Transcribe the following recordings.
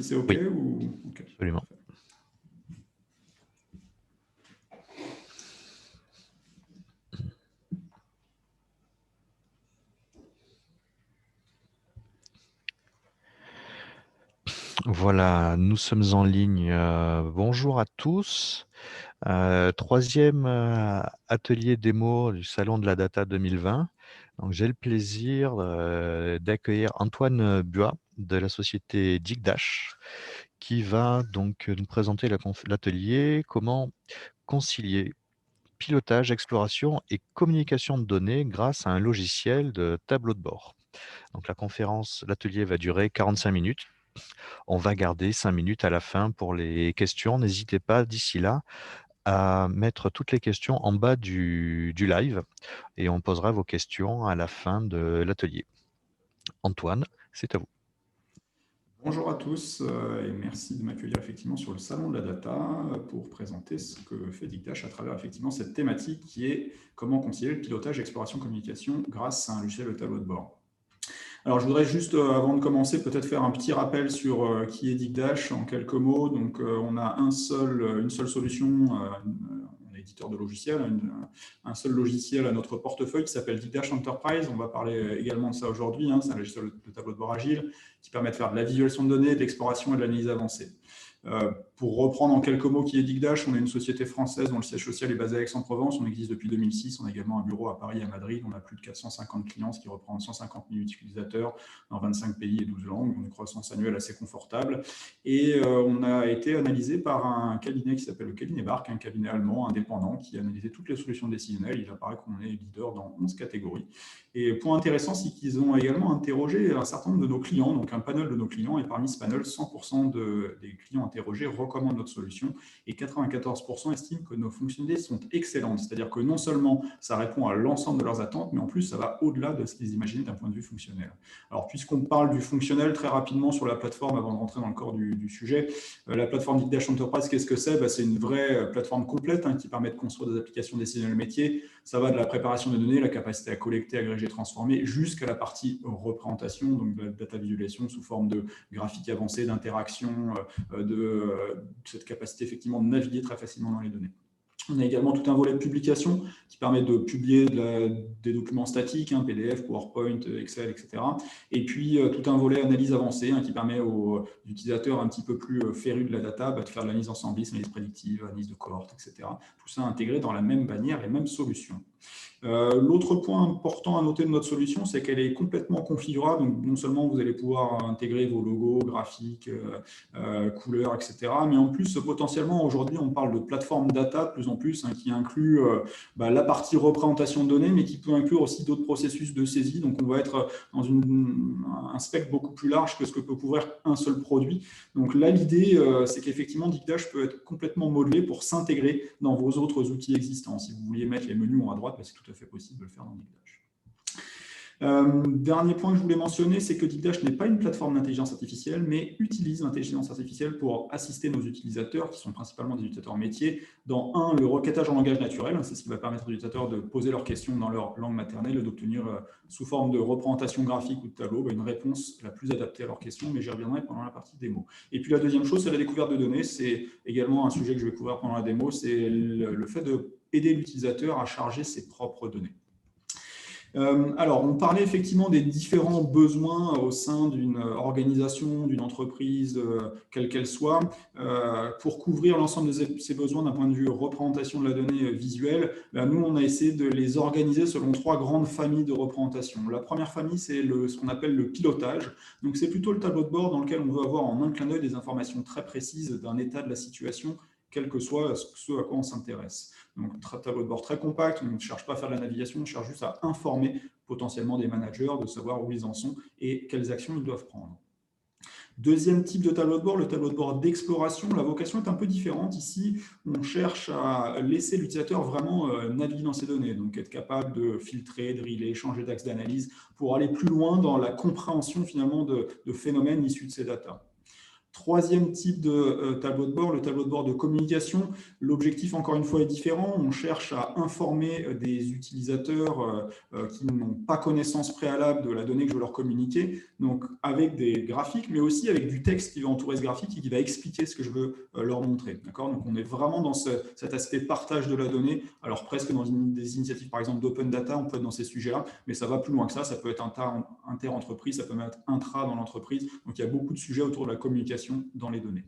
c'est OK Oui, ou... OK, absolument. parfait. Voilà, nous sommes en ligne. Bonjour à tous. Troisième atelier démo du Salon de la Data 2020. Donc, j'ai le plaisir d'accueillir Antoine Buat de la société Digdash qui va donc nous présenter l'atelier comment concilier pilotage, exploration et communication de données grâce à un logiciel de tableau de bord. Donc, l'atelier va durer 45 minutes. On va garder 5 minutes à la fin pour les questions. N'hésitez pas d'ici là à mettre toutes les questions en bas du live et on posera vos questions à la fin de l'atelier. Antoine, c'est à vous. Bonjour à tous et merci de m'accueillir effectivement sur le Salon de la Data pour présenter ce que fait Digdash à travers effectivement cette thématique qui est comment concilier le pilotage, exploration, communication grâce à un logiciel de tableau de bord. Alors, je voudrais juste, avant de commencer, peut-être faire un petit rappel sur qui est Digdash en quelques mots. Donc, on a une seule solution, on est éditeur de logiciels, un seul logiciel à notre portefeuille qui s'appelle Digdash Enterprise. On va parler également de ça aujourd'hui. C'est un logiciel de tableau de bord agile qui permet de faire de la visualisation de données, de l'exploration et de l'analyse avancée. Pour reprendre en quelques mots qui est Digdash, on est une société française dont le siège social est basé à Aix-en-Provence. On existe depuis 2006. On a également un bureau à Paris et à Madrid. On a plus de 450 clients, ce qui représente 150 000 utilisateurs dans 25 pays et 12 langues. Une croissance annuelle assez confortable. Et on a été analysé par un cabinet qui s'appelle le cabinet Bark, un cabinet allemand indépendant qui a analysé toutes les solutions décisionnelles. Il apparaît qu'on est leader dans 11 catégories. Et point intéressant, c'est qu'ils ont également interrogé un certain nombre de nos clients, donc un panel de nos clients, et parmi ce panel, 100% des clients interrogés recommandent notre solution et 94% estiment que nos fonctionnalités sont excellentes. C'est-à-dire que non seulement ça répond à l'ensemble de leurs attentes, mais en plus ça va au-delà de ce qu'ils imaginaient d'un point de vue fonctionnel. Alors puisqu'on parle du fonctionnel très rapidement sur la plateforme avant de rentrer dans le corps du sujet, la plateforme Digdash Enterprise, qu'est-ce que c'est? C'est une vraie plateforme complète qui permet de construire des applications décisionnelles métiers. Ça va de la préparation des données, la capacité à collecter, agréger, transformer, jusqu'à la partie représentation, donc de la data visualisation sous forme de graphiques avancés, d'interaction, de cette capacité effectivement de naviguer très facilement dans les données. On a également tout un volet de publication qui permet de publier des documents statiques, PDF, PowerPoint, Excel, etc. Et puis tout un volet analyse avancée qui permet aux utilisateurs un petit peu plus férus de la data de faire de l'analyse ensembliste, analyse prédictive, analyse de cohorte, etc. Tout ça intégré dans la même bannière et même solution. L'autre point important à noter de notre solution, c'est qu'elle est complètement configurable. Donc, non seulement vous allez pouvoir intégrer vos logos, graphiques, couleurs, etc. Mais en plus, potentiellement, aujourd'hui, on parle de plateforme data de plus en plus qui inclut la partie représentation de données, mais qui peut inclure aussi d'autres processus de saisie. Donc, on va être dans un spectre beaucoup plus large que ce que peut couvrir un seul produit. Donc là, l'idée, c'est qu'effectivement, Digdash peut être complètement modelé pour s'intégrer dans vos autres outils existants. Si vous vouliez mettre les menus en haut à droite, c'est tout à fait possible de le faire dans Digdash. Dernier point que je voulais mentionner, c'est que Digdash n'est pas une plateforme d'intelligence artificielle, mais utilise l'intelligence artificielle pour assister nos utilisateurs, qui sont principalement des utilisateurs métiers, dans le requêtage en langage naturel. C'est ce qui va permettre aux utilisateurs de poser leurs questions dans leur langue maternelle et d'obtenir, sous forme de représentation graphique ou de tableau, une réponse la plus adaptée à leurs questions, mais j'y reviendrai pendant la partie démo. Et puis la deuxième chose, c'est la découverte de données. C'est également un sujet que je vais couvrir pendant la démo, c'est le fait d'aider l'utilisateur à charger ses propres données. Alors, on parlait effectivement des différents besoins au sein d'une organisation, d'une entreprise, quelle qu'elle soit. Pour couvrir l'ensemble de ces besoins d'un point de vue représentation de la donnée visuelle, nous, on a essayé de les organiser selon 3 grandes familles de représentation. La première famille, c'est ce qu'on appelle le pilotage. Donc, c'est plutôt le tableau de bord dans lequel on veut avoir en un clin d'œil des informations très précises d'un état de la situation, quel que soit ce à quoi on s'intéresse. Donc, tableau de bord très compact, on ne cherche pas à faire de la navigation, on cherche juste à informer potentiellement des managers, de savoir où ils en sont et quelles actions ils doivent prendre. Deuxième type de tableau de bord, le tableau de bord d'exploration. La vocation est un peu différente. Ici, on cherche à laisser l'utilisateur vraiment naviguer dans ces données, donc être capable de filtrer, driller, changer d'axe d'analyse pour aller plus loin dans la compréhension finalement de phénomènes issus de ces datas. Troisième type de tableau de bord, le tableau de bord de communication. L'objectif, encore une fois, est différent. On cherche à informer des utilisateurs qui n'ont pas connaissance préalable de la donnée que je veux leur communiquer, donc avec des graphiques, mais aussi avec du texte qui va entourer ce graphique et qui va expliquer ce que je veux leur montrer. Donc, on est vraiment dans cet aspect partage de la donnée, alors presque dans des initiatives, par exemple, d'open data, on peut être dans ces sujets-là, mais ça va plus loin que ça peut être inter-entreprise, ça peut même être intra dans l'entreprise. Donc, il y a beaucoup de sujets autour de la communication dans les données.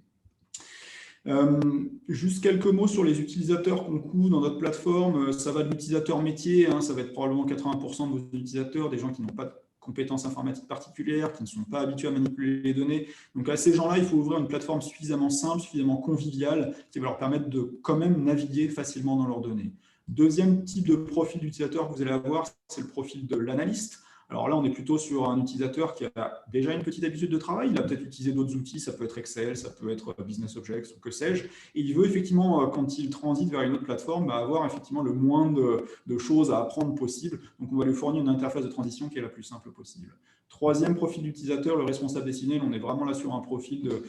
Juste quelques mots sur les utilisateurs qu'on couvre dans notre plateforme. Ça va de l'utilisateur métier, ça va être probablement 80% de vos utilisateurs, des gens qui n'ont pas de compétences informatiques particulières, qui ne sont pas habitués à manipuler les données. Donc à ces gens-là, il faut ouvrir une plateforme suffisamment simple, suffisamment conviviale, qui va leur permettre de quand même naviguer facilement dans leurs données. Deuxième type de profil d'utilisateur que vous allez avoir, c'est le profil de l'analyste. Alors là, on est plutôt sur un utilisateur qui a déjà une petite habitude de travail. Il a peut-être utilisé d'autres outils, ça peut être Excel, ça peut être Business Objects ou que sais-je. Et il veut effectivement, quand il transite vers une autre plateforme, avoir effectivement le moins de choses à apprendre possible. Donc, on va lui fournir une interface de transition qui est la plus simple possible. Troisième profil d'utilisateur, le responsable décisionnel. On est vraiment là sur un profil de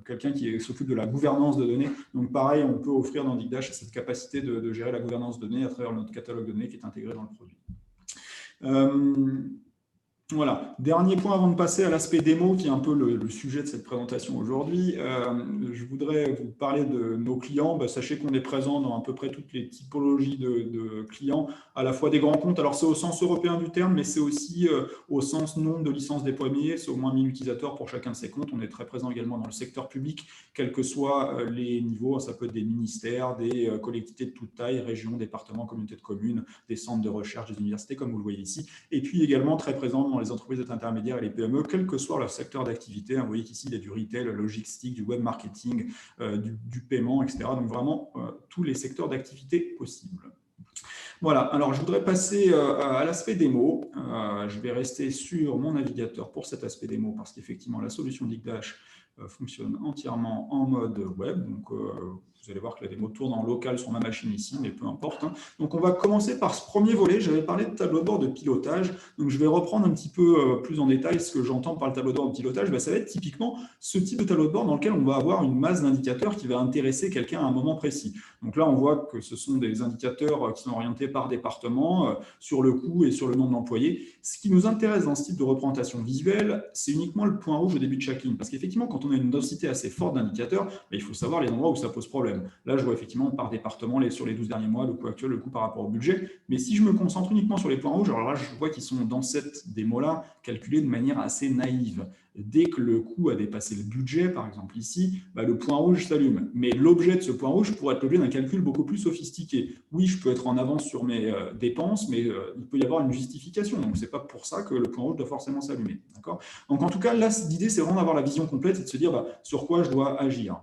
quelqu'un qui s'occupe de la gouvernance de données. Donc, pareil, on peut offrir dans Digdash cette capacité de gérer la gouvernance de données à travers notre catalogue de données qui est intégré dans le produit. Voilà. Dernier point avant de passer à l'aspect démo, qui est un peu le sujet de cette présentation aujourd'hui. Je voudrais vous parler de nos clients. Sachez qu'on est présent dans à peu près toutes les typologies de clients, à la fois des grands comptes. Alors, c'est au sens européen du terme, mais c'est aussi au sens nombre de licences déployées. C'est au moins 1000 utilisateurs pour chacun de ces comptes. On est très présent également dans le secteur public, quels que soient les niveaux. Ça peut être des ministères, des collectivités de toute taille, régions, départements, communautés de communes, des centres de recherche, des universités, comme vous le voyez ici. Et puis également très présent dans les entreprises intermédiaires et les PME, quel que soit leur secteur d'activité. Vous voyez qu'ici, il y a du retail, logistique, du web marketing, du paiement, etc. Donc vraiment, tous les secteurs d'activité possibles. Voilà, alors je voudrais passer à l'aspect démo. Je vais rester sur mon navigateur pour cet aspect démo parce qu'effectivement, la solution Digdash fonctionne entièrement en mode web. Donc, vous allez voir que la démo tourne en local sur ma machine ici, mais peu importe. Donc, on va commencer par ce premier volet. J'avais parlé de tableau de bord de pilotage. Donc, je vais reprendre un petit peu plus en détail ce que j'entends par le tableau de bord de pilotage. Ça va être typiquement ce type de tableau de bord dans lequel on va avoir une masse d'indicateurs qui va intéresser quelqu'un à un moment précis. Donc là, on voit que ce sont des indicateurs qui sont orientés par département, sur le coût et sur le nombre d'employés. Ce qui nous intéresse dans ce type de représentation visuelle, c'est uniquement le point rouge au début de chaque ligne. Parce qu'effectivement, quand on a une densité assez forte d'indicateurs, il faut savoir les endroits où ça pose problème. Là, je vois effectivement par département, sur les 12 derniers mois, le coût actuel, le coût par rapport au budget. Mais si je me concentre uniquement sur les points rouges, alors là, je vois qu'ils sont dans cette démo-là calculés de manière assez naïve. Dès que le coût a dépassé le budget, par exemple ici, le point rouge s'allume. Mais l'objet de ce point rouge pourrait être l'objet d'un calcul beaucoup plus sophistiqué. Oui, je peux être en avance sur mes dépenses, mais il peut y avoir une justification. Donc, ce n'est pas pour ça que le point rouge doit forcément s'allumer. Donc, en tout cas, là, l'idée, c'est vraiment d'avoir la vision complète et de se dire sur quoi je dois agir.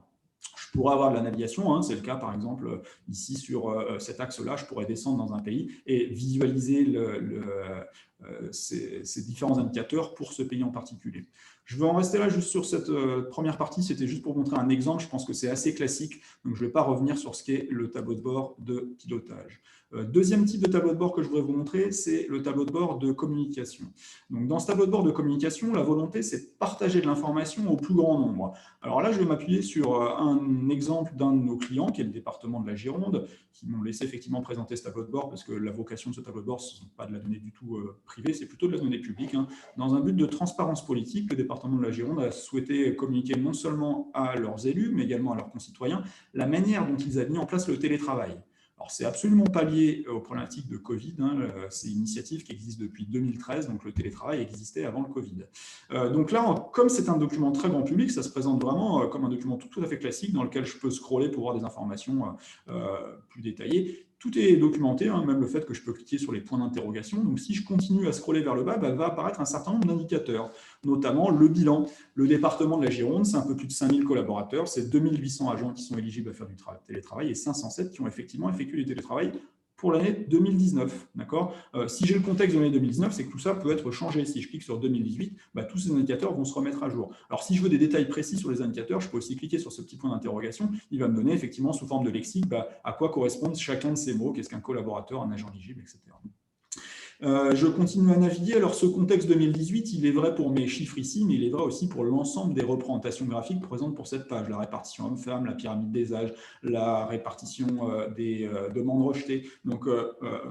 Je pourrais avoir de la navigation, c'est le cas par exemple ici sur cet axe-là, je pourrais descendre dans un pays et visualiser ces différents indicateurs pour ce pays en particulier. Je vais en rester là juste sur cette première partie, c'était juste pour montrer un exemple, je pense que c'est assez classique, donc je ne vais pas revenir sur ce qu'est le tableau de bord de pilotage. Deuxième type de tableau de bord que je voudrais vous montrer, c'est le tableau de bord de communication. Donc, dans ce tableau de bord de communication, la volonté, c'est de partager de l'information au plus grand nombre. Alors là, je vais m'appuyer sur un exemple d'un de nos clients, qui est le département de la Gironde, qui m'ont laissé effectivement présenter ce tableau de bord, parce que la vocation de ce tableau de bord, ce ne sont pas de la donnée du tout privée, c'est plutôt de la donnée publique. Dans un but de transparence politique, le département de la Gironde a souhaité communiquer non seulement à leurs élus, mais également à leurs concitoyens, la manière dont ils avaient mis en place le télétravail. Alors, ce n'est absolument pas lié aux problématiques de Covid. C'est une initiative qui existe depuis 2013, donc le télétravail existait avant le Covid. Donc là, comme c'est un document très grand public, ça se présente vraiment comme un document tout à fait classique dans lequel je peux scroller pour voir des informations plus détaillées. Tout est documenté, même le fait que je peux cliquer sur les points d'interrogation. Donc, si je continue à scroller vers le bas, va apparaître un certain nombre d'indicateurs, notamment le bilan. Le département de la Gironde, c'est un peu plus de 5000 collaborateurs, c'est 2800 agents qui sont éligibles à faire du télétravail et 507 qui ont effectivement effectué du télétravail pour l'année 2019. Si j'ai le contexte de l'année 2019, c'est que tout ça peut être changé. Si je clique sur 2018, tous ces indicateurs vont se remettre à jour. Alors, si je veux des détails précis sur les indicateurs, je peux aussi cliquer sur ce petit point d'interrogation. Il va me donner effectivement sous forme de lexique à quoi correspondent chacun de ces mots, qu'est-ce qu'un collaborateur, un agent éligible, etc. Je continue à naviguer. Alors, ce contexte 2018, il est vrai pour mes chiffres ici, mais il est vrai aussi pour l'ensemble des représentations graphiques présentes pour cette page. La répartition homme-femme, la pyramide des âges, la répartition des demandes rejetées. Donc,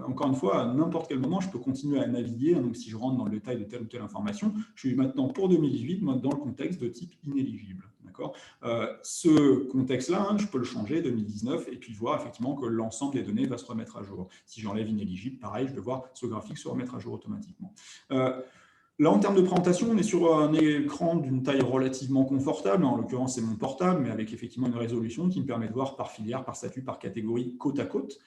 encore une fois, à n'importe quel moment, je peux continuer à naviguer. Donc, si je rentre dans le détail de telle ou telle information, je suis maintenant pour 2018 dans le contexte de type inéligible. Ce contexte-là, je peux le changer 2019 et puis voir effectivement que l'ensemble des données va se remettre à jour. Si j'enlève inéligible, pareil, je vais voir ce graphique se remettre à jour automatiquement. Là, en termes de présentation, on est sur un écran d'une taille relativement confortable. En l'occurrence, c'est mon portable, mais avec effectivement une résolution qui me permet de voir par filière, par statut, par catégorie, côte à côte.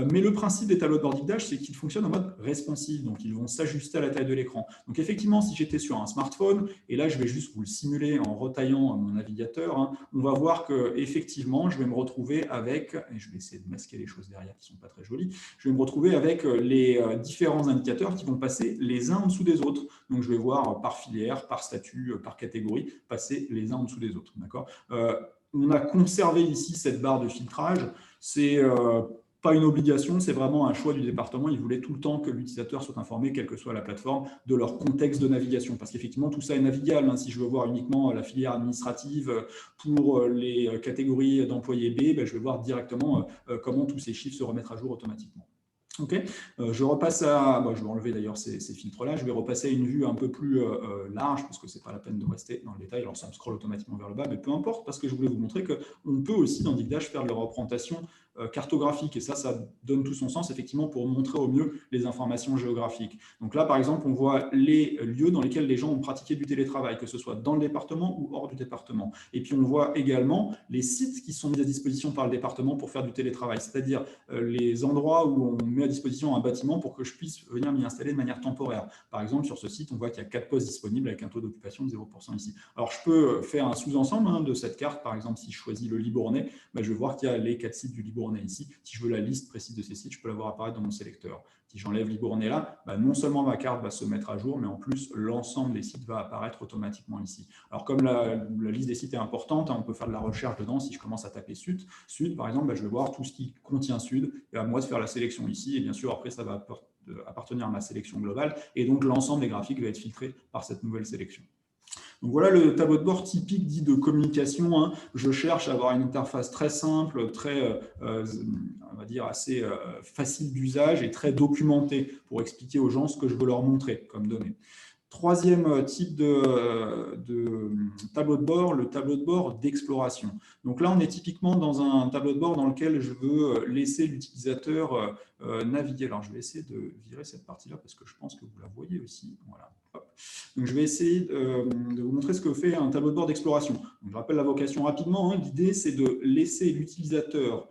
Mais le principe des tableaux de bord d'ICDASH, c'est qu'ils fonctionnent en mode responsive, donc ils vont s'ajuster à la taille de l'écran. Donc effectivement, si j'étais sur un smartphone, et là je vais juste vous le simuler en retaillant mon navigateur, on va voir qu'effectivement, je vais me retrouver avec, et je vais essayer de masquer les choses derrière qui ne sont pas très jolies, je vais me retrouver avec les différents indicateurs qui vont passer les uns en dessous des autres. Donc je vais voir par filière, par statut, par catégorie, passer les uns en dessous des autres. On a conservé ici cette barre de filtrage. C'est pas une obligation, c'est vraiment un choix du département. Ils voulaient tout le temps que l'utilisateur soit informé, quelle que soit la plateforme, de leur contexte de navigation. Parce qu'effectivement, tout ça est navigable. Si je veux voir uniquement la filière administrative pour les catégories d'employés B, je vais voir directement comment tous ces chiffres se remettent à jour automatiquement. Je repasse à, je vais enlever d'ailleurs ces filtres-là, je vais repasser à une vue un peu plus large parce que ce n'est pas la peine de rester dans le détail. Alors ça me scrolle automatiquement vers le bas, mais peu importe parce que je voulais vous montrer qu'on peut aussi dans DigDash faire de la représentation cartographique et ça donne tout son sens effectivement pour montrer au mieux les informations géographiques. Donc là par exemple on voit les lieux dans lesquels les gens ont pratiqué du télétravail, que ce soit dans le département ou hors du département. Et puis on voit également les sites qui sont mis à disposition par le département pour faire du télétravail, c'est-à-dire les endroits où on met à disposition un bâtiment pour que je puisse venir m'y installer de manière temporaire. Par exemple, sur ce site, on voit qu'il y a 4 postes disponibles avec un taux d'occupation de 0% ici. Alors, je peux faire un sous-ensemble de cette carte. Par exemple, si je choisis le Libournais, je vais voir qu'il y a les 4 sites du Libournais ici. Si je veux la liste précise de ces sites, je peux la voir apparaître dans mon sélecteur. Si j'enlève Libournais là, non seulement ma carte va se mettre à jour, mais en plus, l'ensemble des sites va apparaître automatiquement ici. Alors, comme la liste des sites est importante, on peut faire de la recherche dedans. Si je commence à taper Sud, par exemple, je vais voir tout ce qui contient Sud et à moi de faire la sélection ici. Et bien sûr, après, ça va appartenir à ma sélection globale. Et donc, l'ensemble des graphiques va être filtré par cette nouvelle sélection. Donc voilà le tableau de bord typique dit de communication. Je cherche à avoir une interface très simple, très, on va dire, assez facile d'usage et très documentée pour expliquer aux gens ce que je veux leur montrer comme données. Troisième type de tableau de bord, le tableau de bord d'exploration. Donc là, on est typiquement dans un tableau de bord dans lequel je veux laisser l'utilisateur naviguer. Alors, je vais essayer de virer cette partie-là parce que je pense que vous la voyez aussi. Voilà. Hop. Donc, je vais essayer de vous montrer ce que fait un tableau de bord d'exploration. Je rappelle la vocation rapidement. L'idée, c'est de laisser l'utilisateur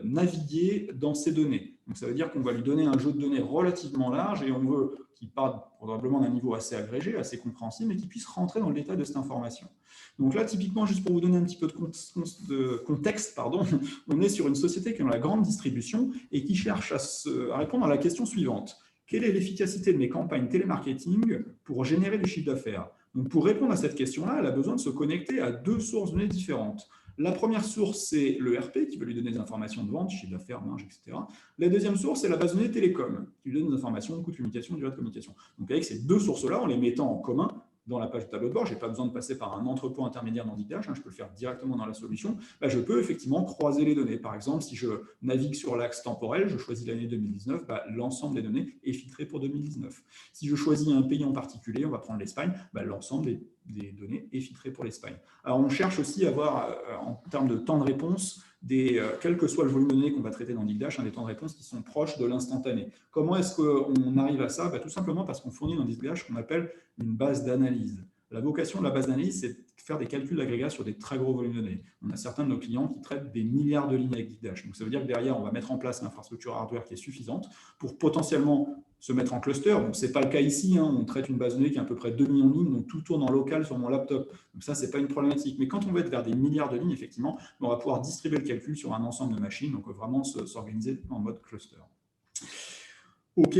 naviguer dans ces données. Donc, ça veut dire qu'on va lui donner un jeu de données relativement large et on veut qu'il parte probablement d'un niveau assez agrégé, assez compréhensible, mais qu'il puisse rentrer dans le détail de cette information. Donc là, typiquement, juste pour vous donner un petit peu de contexte, on est sur une société qui est dans la grande distribution et qui cherche à répondre à la question suivante. Quelle est l'efficacité de mes campagnes télémarketing pour générer du chiffre d'affaires? Donc, pour répondre à cette question-là, elle a besoin de se connecter à 2 sources de données différentes. La première source, c'est le RP qui va lui donner des informations de vente, chiffre d'affaires, marge, etc. La deuxième source, c'est la base de données télécom qui lui donne des informations de coût de communication, durée de communication. Donc avec ces 2 sources-là, en les mettant en commun dans la page du tableau de bord, je n'ai pas besoin de passer par un entrepôt intermédiaire dans DigDash, je peux le faire directement dans la solution. Je peux effectivement croiser les données. Par exemple, si je navigue sur l'axe temporel, je choisis l'année 2019, l'ensemble des données est filtré pour 2019. Si je choisis un pays en particulier, on va prendre l'Espagne, l'ensemble des données est filtré pour l'Espagne. Alors, on cherche aussi à avoir, en termes de temps de réponse, quel que soit le volume de données qu'on va traiter dans DigDash, des temps de réponse qui sont proches de l'instantané. Comment est-ce qu'on arrive à ça? Tout simplement parce qu'on fournit dans DigDash ce qu'on appelle une base d'analyse. La vocation de la base d'analyse, c'est de faire des calculs d'agrégat sur des très gros volumes de données. On a certains de nos clients qui traitent des milliards de lignes avec DigDash. Donc, ça veut dire que derrière, on va mettre en place une infrastructure hardware qui est suffisante pour potentiellement se mettre en cluster. Donc, ce n'est pas le cas ici. On traite une base de données qui est à peu près 2 millions de lignes, donc tout tourne en local sur mon laptop. Donc, ça, ce n'est pas une problématique. Mais quand on va être vers des milliards de lignes, effectivement, on va pouvoir distribuer le calcul sur un ensemble de machines, donc vraiment s'organiser en mode cluster. OK,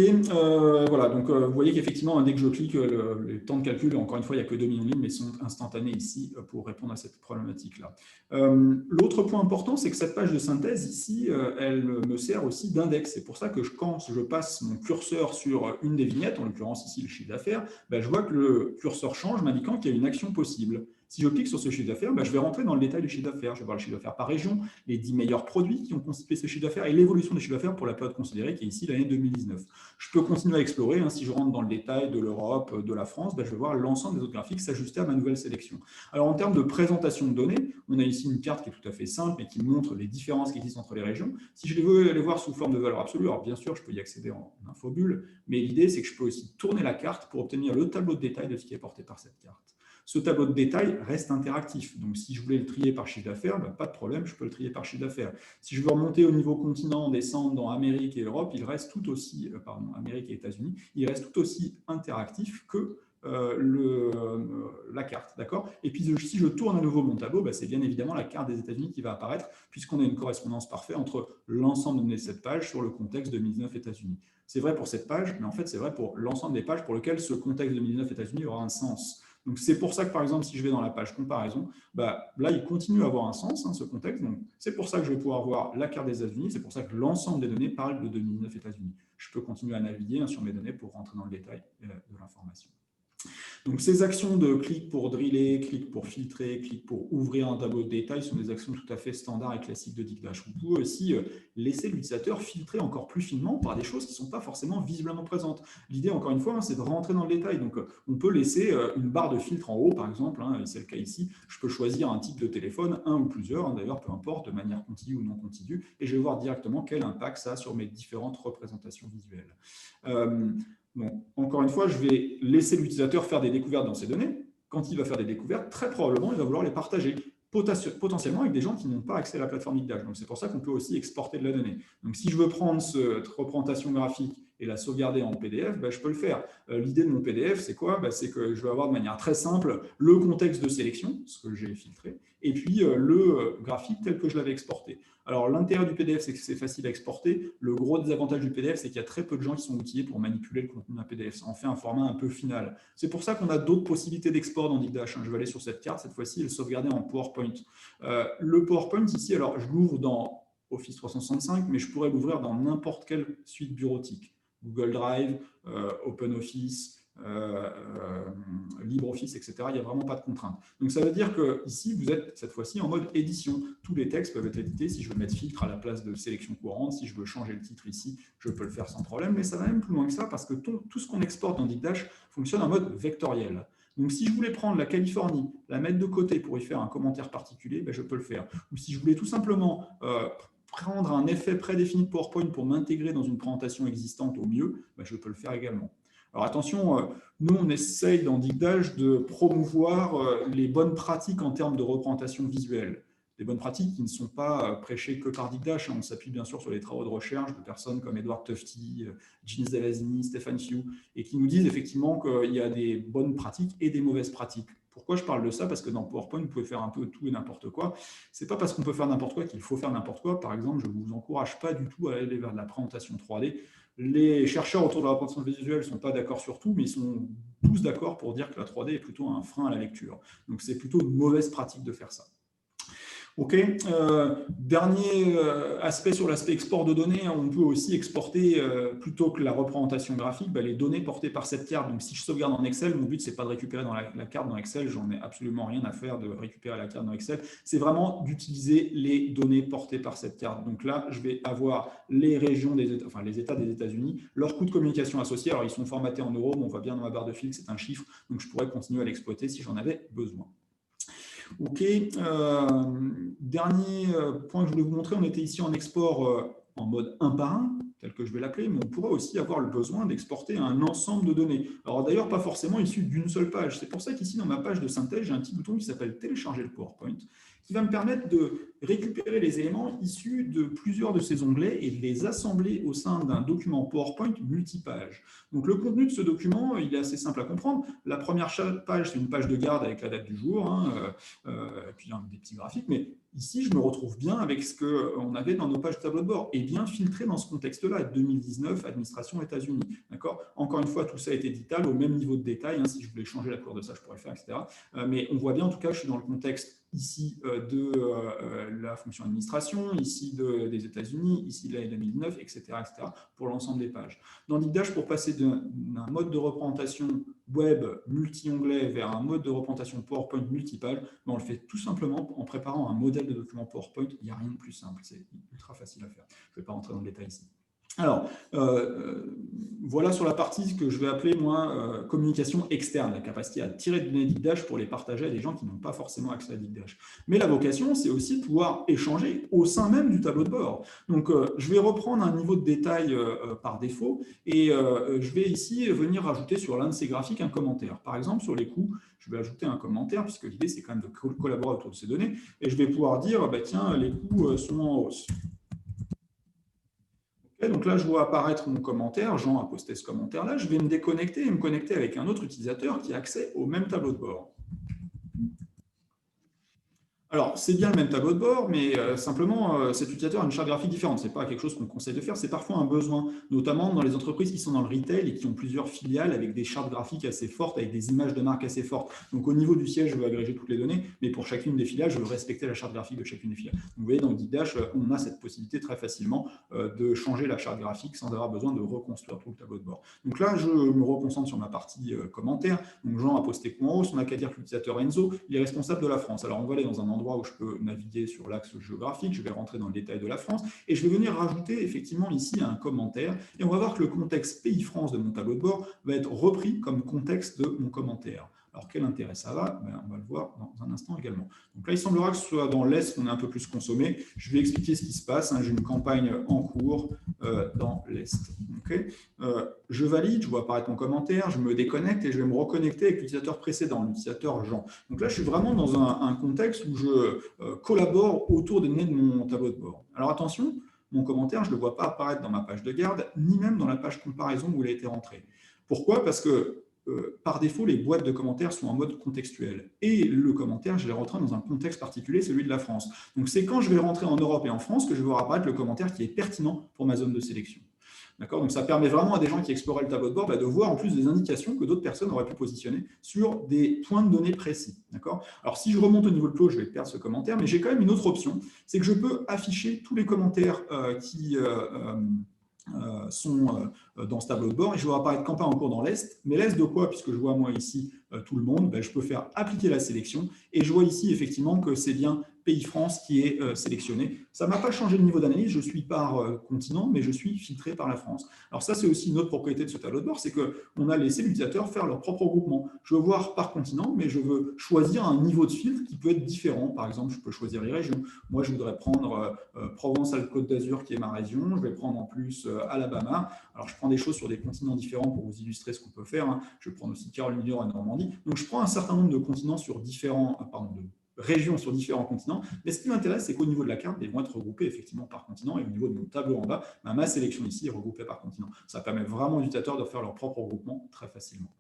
voilà, donc vous voyez qu'effectivement, dès que je clique, les temps de calcul, encore une fois, il n'y a que 2 millions de lignes, mais sont instantanés ici pour répondre à cette problématique-là. L'autre point important, c'est que cette page de synthèse ici, elle me sert aussi d'index. C'est pour ça que quand je passe mon curseur sur une des vignettes, en l'occurrence ici le chiffre d'affaires, ben, je vois que le curseur change, m'indiquant qu'il y a une action possible. Si je clique sur ce chiffre d'affaires, ben, je vais rentrer dans le détail du chiffre d'affaires. Je vais voir le chiffre d'affaires par région, les 10 meilleurs produits qui ont constitué ce chiffre d'affaires et l'évolution des chiffres d'affaires pour la période considérée, qui est ici l'année 2019. Je peux continuer à explorer. Si je rentre dans le détail de l'Europe, de la France, ben, je vais voir l'ensemble des autres graphiques s'ajuster à ma nouvelle sélection. Alors, en termes de présentation de données, on a ici une carte qui est tout à fait simple et qui montre les différences qui existent entre les régions. Si je veux les voir sous forme de valeur absolue, alors bien sûr, je peux y accéder en infobulle, mais l'idée, c'est que je peux aussi tourner la carte pour obtenir le tableau de détail de ce qui est porté par cette carte. Ce tableau de détail reste interactif. Donc, si je voulais le trier par chiffre d'affaires, ben, pas de problème, je peux le trier par chiffre d'affaires. Si je veux remonter au niveau continent, descendre dans Amérique et Europe, il reste tout aussi, Amérique et États-Unis, il reste tout aussi interactif que la carte, d'accord? Et puis, si je tourne à nouveau mon tableau, ben, c'est bien évidemment la carte des États-Unis qui va apparaître, puisqu'on a une correspondance parfaite entre l'ensemble de données de cette page sur le contexte 2019 États-Unis. C'est vrai pour cette page, mais en fait, c'est vrai pour l'ensemble des pages pour lesquelles ce contexte 2019 États-Unis aura un sens. Donc, c'est pour ça que, par exemple, si je vais dans la page comparaison, bah, là, il continue à avoir un sens, ce contexte. Donc, c'est pour ça que je vais pouvoir voir la carte des États-Unis. C'est pour ça que l'ensemble des données parle de 2009 États-Unis. Je peux continuer à naviguer sur mes données pour rentrer dans le détail de l'information. Donc, ces actions de clic pour driller, clic pour filtrer, clic pour ouvrir un tableau de détail sont des actions tout à fait standards et classiques de Dicdash. Vous pouvez aussi laisser l'utilisateur filtrer encore plus finement par des choses qui ne sont pas forcément visiblement présentes. L'idée, encore une fois, c'est de rentrer dans le détail. Donc, on peut laisser une barre de filtre en haut, par exemple, et c'est le cas ici. Je peux choisir un type de téléphone, un ou plusieurs, d'ailleurs, peu importe, de manière continue ou non continue, et je vais voir directement quel impact ça a sur mes différentes représentations visuelles. Bon, encore une fois, je vais laisser l'utilisateur faire des découvertes dans ces données. Quand il va faire des découvertes, très probablement, il va vouloir les partager, potentiellement avec des gens qui n'ont pas accès à la plateforme Dicdash. Donc, c'est pour ça qu'on peut aussi exporter de la donnée. Donc, si je veux prendre cette représentation graphique et la sauvegarder en PDF, je peux le faire. L'idée de mon PDF, c'est quoi? C'est que je vais avoir de manière très simple le contexte de sélection, ce que j'ai filtré, et puis le graphique tel que je l'avais exporté. Alors, l'intérêt du PDF, c'est que c'est facile à exporter. Le gros désavantage du PDF, c'est qu'il y a très peu de gens qui sont outillés pour manipuler le contenu d'un PDF. Ça en fait un format un peu final. C'est pour ça qu'on a d'autres possibilités d'export dans Dicdash. Je vais aller sur cette carte, cette fois-ci, et le sauvegarder en PowerPoint. Le PowerPoint, ici, alors je l'ouvre dans Office 365, mais je pourrais l'ouvrir dans n'importe quelle suite bureautique. Google Drive, OpenOffice, LibreOffice, etc. Il n'y a vraiment pas de contraintes. Donc, ça veut dire que ici, vous êtes cette fois-ci en mode édition. Tous les textes peuvent être édités. Si je veux mettre filtre à la place de sélection courante, si je veux changer le titre ici, je peux le faire sans problème. Mais ça va même plus loin que ça parce que tout ce qu'on exporte dans Dicdash fonctionne en mode vectoriel. Donc, si je voulais prendre la Californie, la mettre de côté pour y faire un commentaire particulier, je peux le faire. Ou si je voulais tout simplement prendre un effet prédéfini de PowerPoint pour m'intégrer dans une présentation existante au mieux, je peux le faire également. Alors attention, nous on essaye dans Dicdash de promouvoir les bonnes pratiques en termes de représentation visuelle. Des bonnes pratiques qui ne sont pas prêchées que par Dicdash. On s'appuie bien sûr sur les travaux de recherche de personnes comme Edward Tufte, Gene Zelazny, Stefan Few, et qui nous disent effectivement qu'il y a des bonnes pratiques et des mauvaises pratiques. Pourquoi je parle de ça? Parce que dans PowerPoint, vous pouvez faire un peu tout et n'importe quoi. Ce n'est pas parce qu'on peut faire n'importe quoi qu'il faut faire n'importe quoi. Par exemple, je ne vous encourage pas du tout à aller vers de la présentation 3D. Les chercheurs autour de la représentation visuelle ne sont pas d'accord sur tout, mais ils sont tous d'accord pour dire que la 3D est plutôt un frein à la lecture. Donc, c'est plutôt une mauvaise pratique de faire ça. OK. Dernier aspect sur l'aspect export de données, on peut aussi exporter, plutôt que la représentation graphique, les données portées par cette carte. Donc, si je sauvegarde en Excel, mon but, ce n'est pas de récupérer dans la carte dans Excel. J'en ai absolument rien à faire de récupérer la carte dans Excel. C'est vraiment d'utiliser les données portées par cette carte. Donc là, je vais avoir les régions des États, enfin les États des États-Unis, leurs coûts de communication associés. Alors, ils sont formatés en euros, mais on voit bien dans ma barre de fil que c'est un chiffre. Donc, je pourrais continuer à l'exploiter si j'en avais besoin. OK. Dernier point que je voulais vous montrer, on était ici en export en mode 1 par 1, tel que je vais l'appeler, mais on pourrait aussi avoir le besoin d'exporter un ensemble de données. Alors d'ailleurs, pas forcément issu d'une seule page. C'est pour ça qu'ici, dans ma page de synthèse, j'ai un petit bouton qui s'appelle « Télécharger le PowerPoint », qui va me permettre de récupérer les éléments issus de plusieurs de ces onglets et de les assembler au sein d'un document PowerPoint multipage. Donc, le contenu de ce document, il est assez simple à comprendre. La première page, c'est une page de garde avec la date du jour, et puis des petits graphiques, mais ici, je me retrouve bien avec ce qu'on avait dans nos pages de tableau de bord et bien filtré dans ce contexte-là, 2019, administration États-Unis. D'accord ? Encore une fois, tout ça est éditable au même niveau de détail. Si je voulais changer la couleur de ça, je pourrais le faire, etc. Mais on voit bien, en tout cas, je suis dans le contexte ici de la fonction administration, ici des États-Unis, ici de l'année 2009, etc., pour l'ensemble des pages. Dans Dictdash, pour passer d'un mode de représentation web multi-onglet vers un mode de représentation PowerPoint multipage, on le fait tout simplement en préparant un modèle de document PowerPoint. Il n'y a rien de plus simple, c'est ultra facile à faire. Je ne vais pas rentrer dans le détail ici. Alors, voilà sur la partie que je vais appeler, moi, communication externe, la capacité à tirer des données Dictdash pour les partager à des gens qui n'ont pas forcément accès à Dictdash. Mais la vocation, c'est aussi de pouvoir échanger au sein même du tableau de bord. Donc, je vais reprendre un niveau de détail par défaut et je vais ici venir rajouter sur l'un de ces graphiques un commentaire. Par exemple, sur les coûts, je vais ajouter un commentaire puisque l'idée, c'est quand même de collaborer autour de ces données et je vais pouvoir dire, tiens, les coûts sont en hausse. Okay, donc là, je vois apparaître mon commentaire. Jean a posté ce commentaire-là. Je vais me déconnecter et me connecter avec un autre utilisateur qui a accès au même tableau de bord. Alors, c'est bien le même tableau de bord, mais simplement, cet utilisateur a une charte graphique différente. Ce n'est pas quelque chose qu'on conseille de faire, c'est parfois un besoin, notamment dans les entreprises qui sont dans le retail et qui ont plusieurs filiales avec des chartes graphiques assez fortes, avec des images de marque assez fortes. Donc, au niveau du siège, je veux agréger toutes les données, mais pour chacune des filiales, je veux respecter la charte graphique de chacune des filiales. Donc, vous voyez, dans Dictdash, on a cette possibilité très facilement de changer la charte graphique sans avoir besoin de reconstruire tout le tableau de bord. Donc là, je me reconcentre sur ma partie commentaire. Donc, Jean a posté point en hausse. On n'a qu'à dire que l'utilisateur Enzo, il est responsable de la France. Alors, on va aller dans un endroit où je peux naviguer sur l'axe géographique, je vais rentrer dans le détail de la France et je vais venir rajouter effectivement ici un commentaire et on va voir que le contexte pays France de mon tableau de bord va être repris comme contexte de mon commentaire. Alors, quel intérêt ça va? On va le voir dans un instant également. Donc là, il semblera que ce soit dans l'Est qu'on est un peu plus consommé. Je vais expliquer ce qui se passe. J'ai une campagne en cours dans l'Est. Okay, je valide, je vois apparaître mon commentaire, je me déconnecte et je vais me reconnecter avec l'utilisateur précédent, l'utilisateur Jean. Donc là, je suis vraiment dans un contexte où je collabore autour des données de mon tableau de bord. Alors attention, mon commentaire, je ne le vois pas apparaître dans ma page de garde, ni même dans la page comparaison où il a été rentré. Pourquoi? Parce que par défaut, les boîtes de commentaires sont en mode contextuel. Et le commentaire, je l'ai rentré dans un contexte particulier, celui de la France. Donc, c'est quand je vais rentrer en Europe et en France que je vais voir apparaître le commentaire qui est pertinent pour ma zone de sélection. Donc, ça permet vraiment à des gens qui exploraient le tableau de bord de voir en plus des indications que d'autres personnes auraient pu positionner sur des points de données précis. Alors, si je remonte au niveau de plot, je vais perdre ce commentaire, mais j'ai quand même une autre option, c'est que je peux afficher tous les commentaires qui sont dans ce tableau de bord et je vois apparaître campagne en cours dans l'Est. Mais l'Est de quoi? Puisque je vois moi ici tout le monde, je peux faire appliquer la sélection et je vois ici effectivement que c'est bien Pays France qui est sélectionné. Ça ne m'a pas changé le niveau d'analyse, je suis par continent, mais je suis filtré par la France. Alors ça, c'est aussi une autre propriété de ce tableau de bord, c'est qu'on a laissé l'utilisateur faire leur propre regroupement. Je veux voir par continent, mais je veux choisir un niveau de filtre qui peut être différent. Par exemple, je peux choisir les régions. Moi, je voudrais prendre Provence-Alpes-Côte d'Azur, qui est ma région. Je vais prendre en plus Alabama. Alors, je prends des choses sur des continents différents pour vous illustrer ce qu'on peut faire. Je vais prendre aussi Caroline du Nord et Normandie. Donc, je prends un certain nombre de continents sur différents, de régions sur différents continents. Mais ce qui m'intéresse, c'est qu'au niveau de la carte, ils vont être regroupés effectivement par continent. Et au niveau de mon tableau en bas, ma sélection ici est regroupée par continent. Ça permet vraiment aux utilisateurs de faire leur propre regroupement très facilement.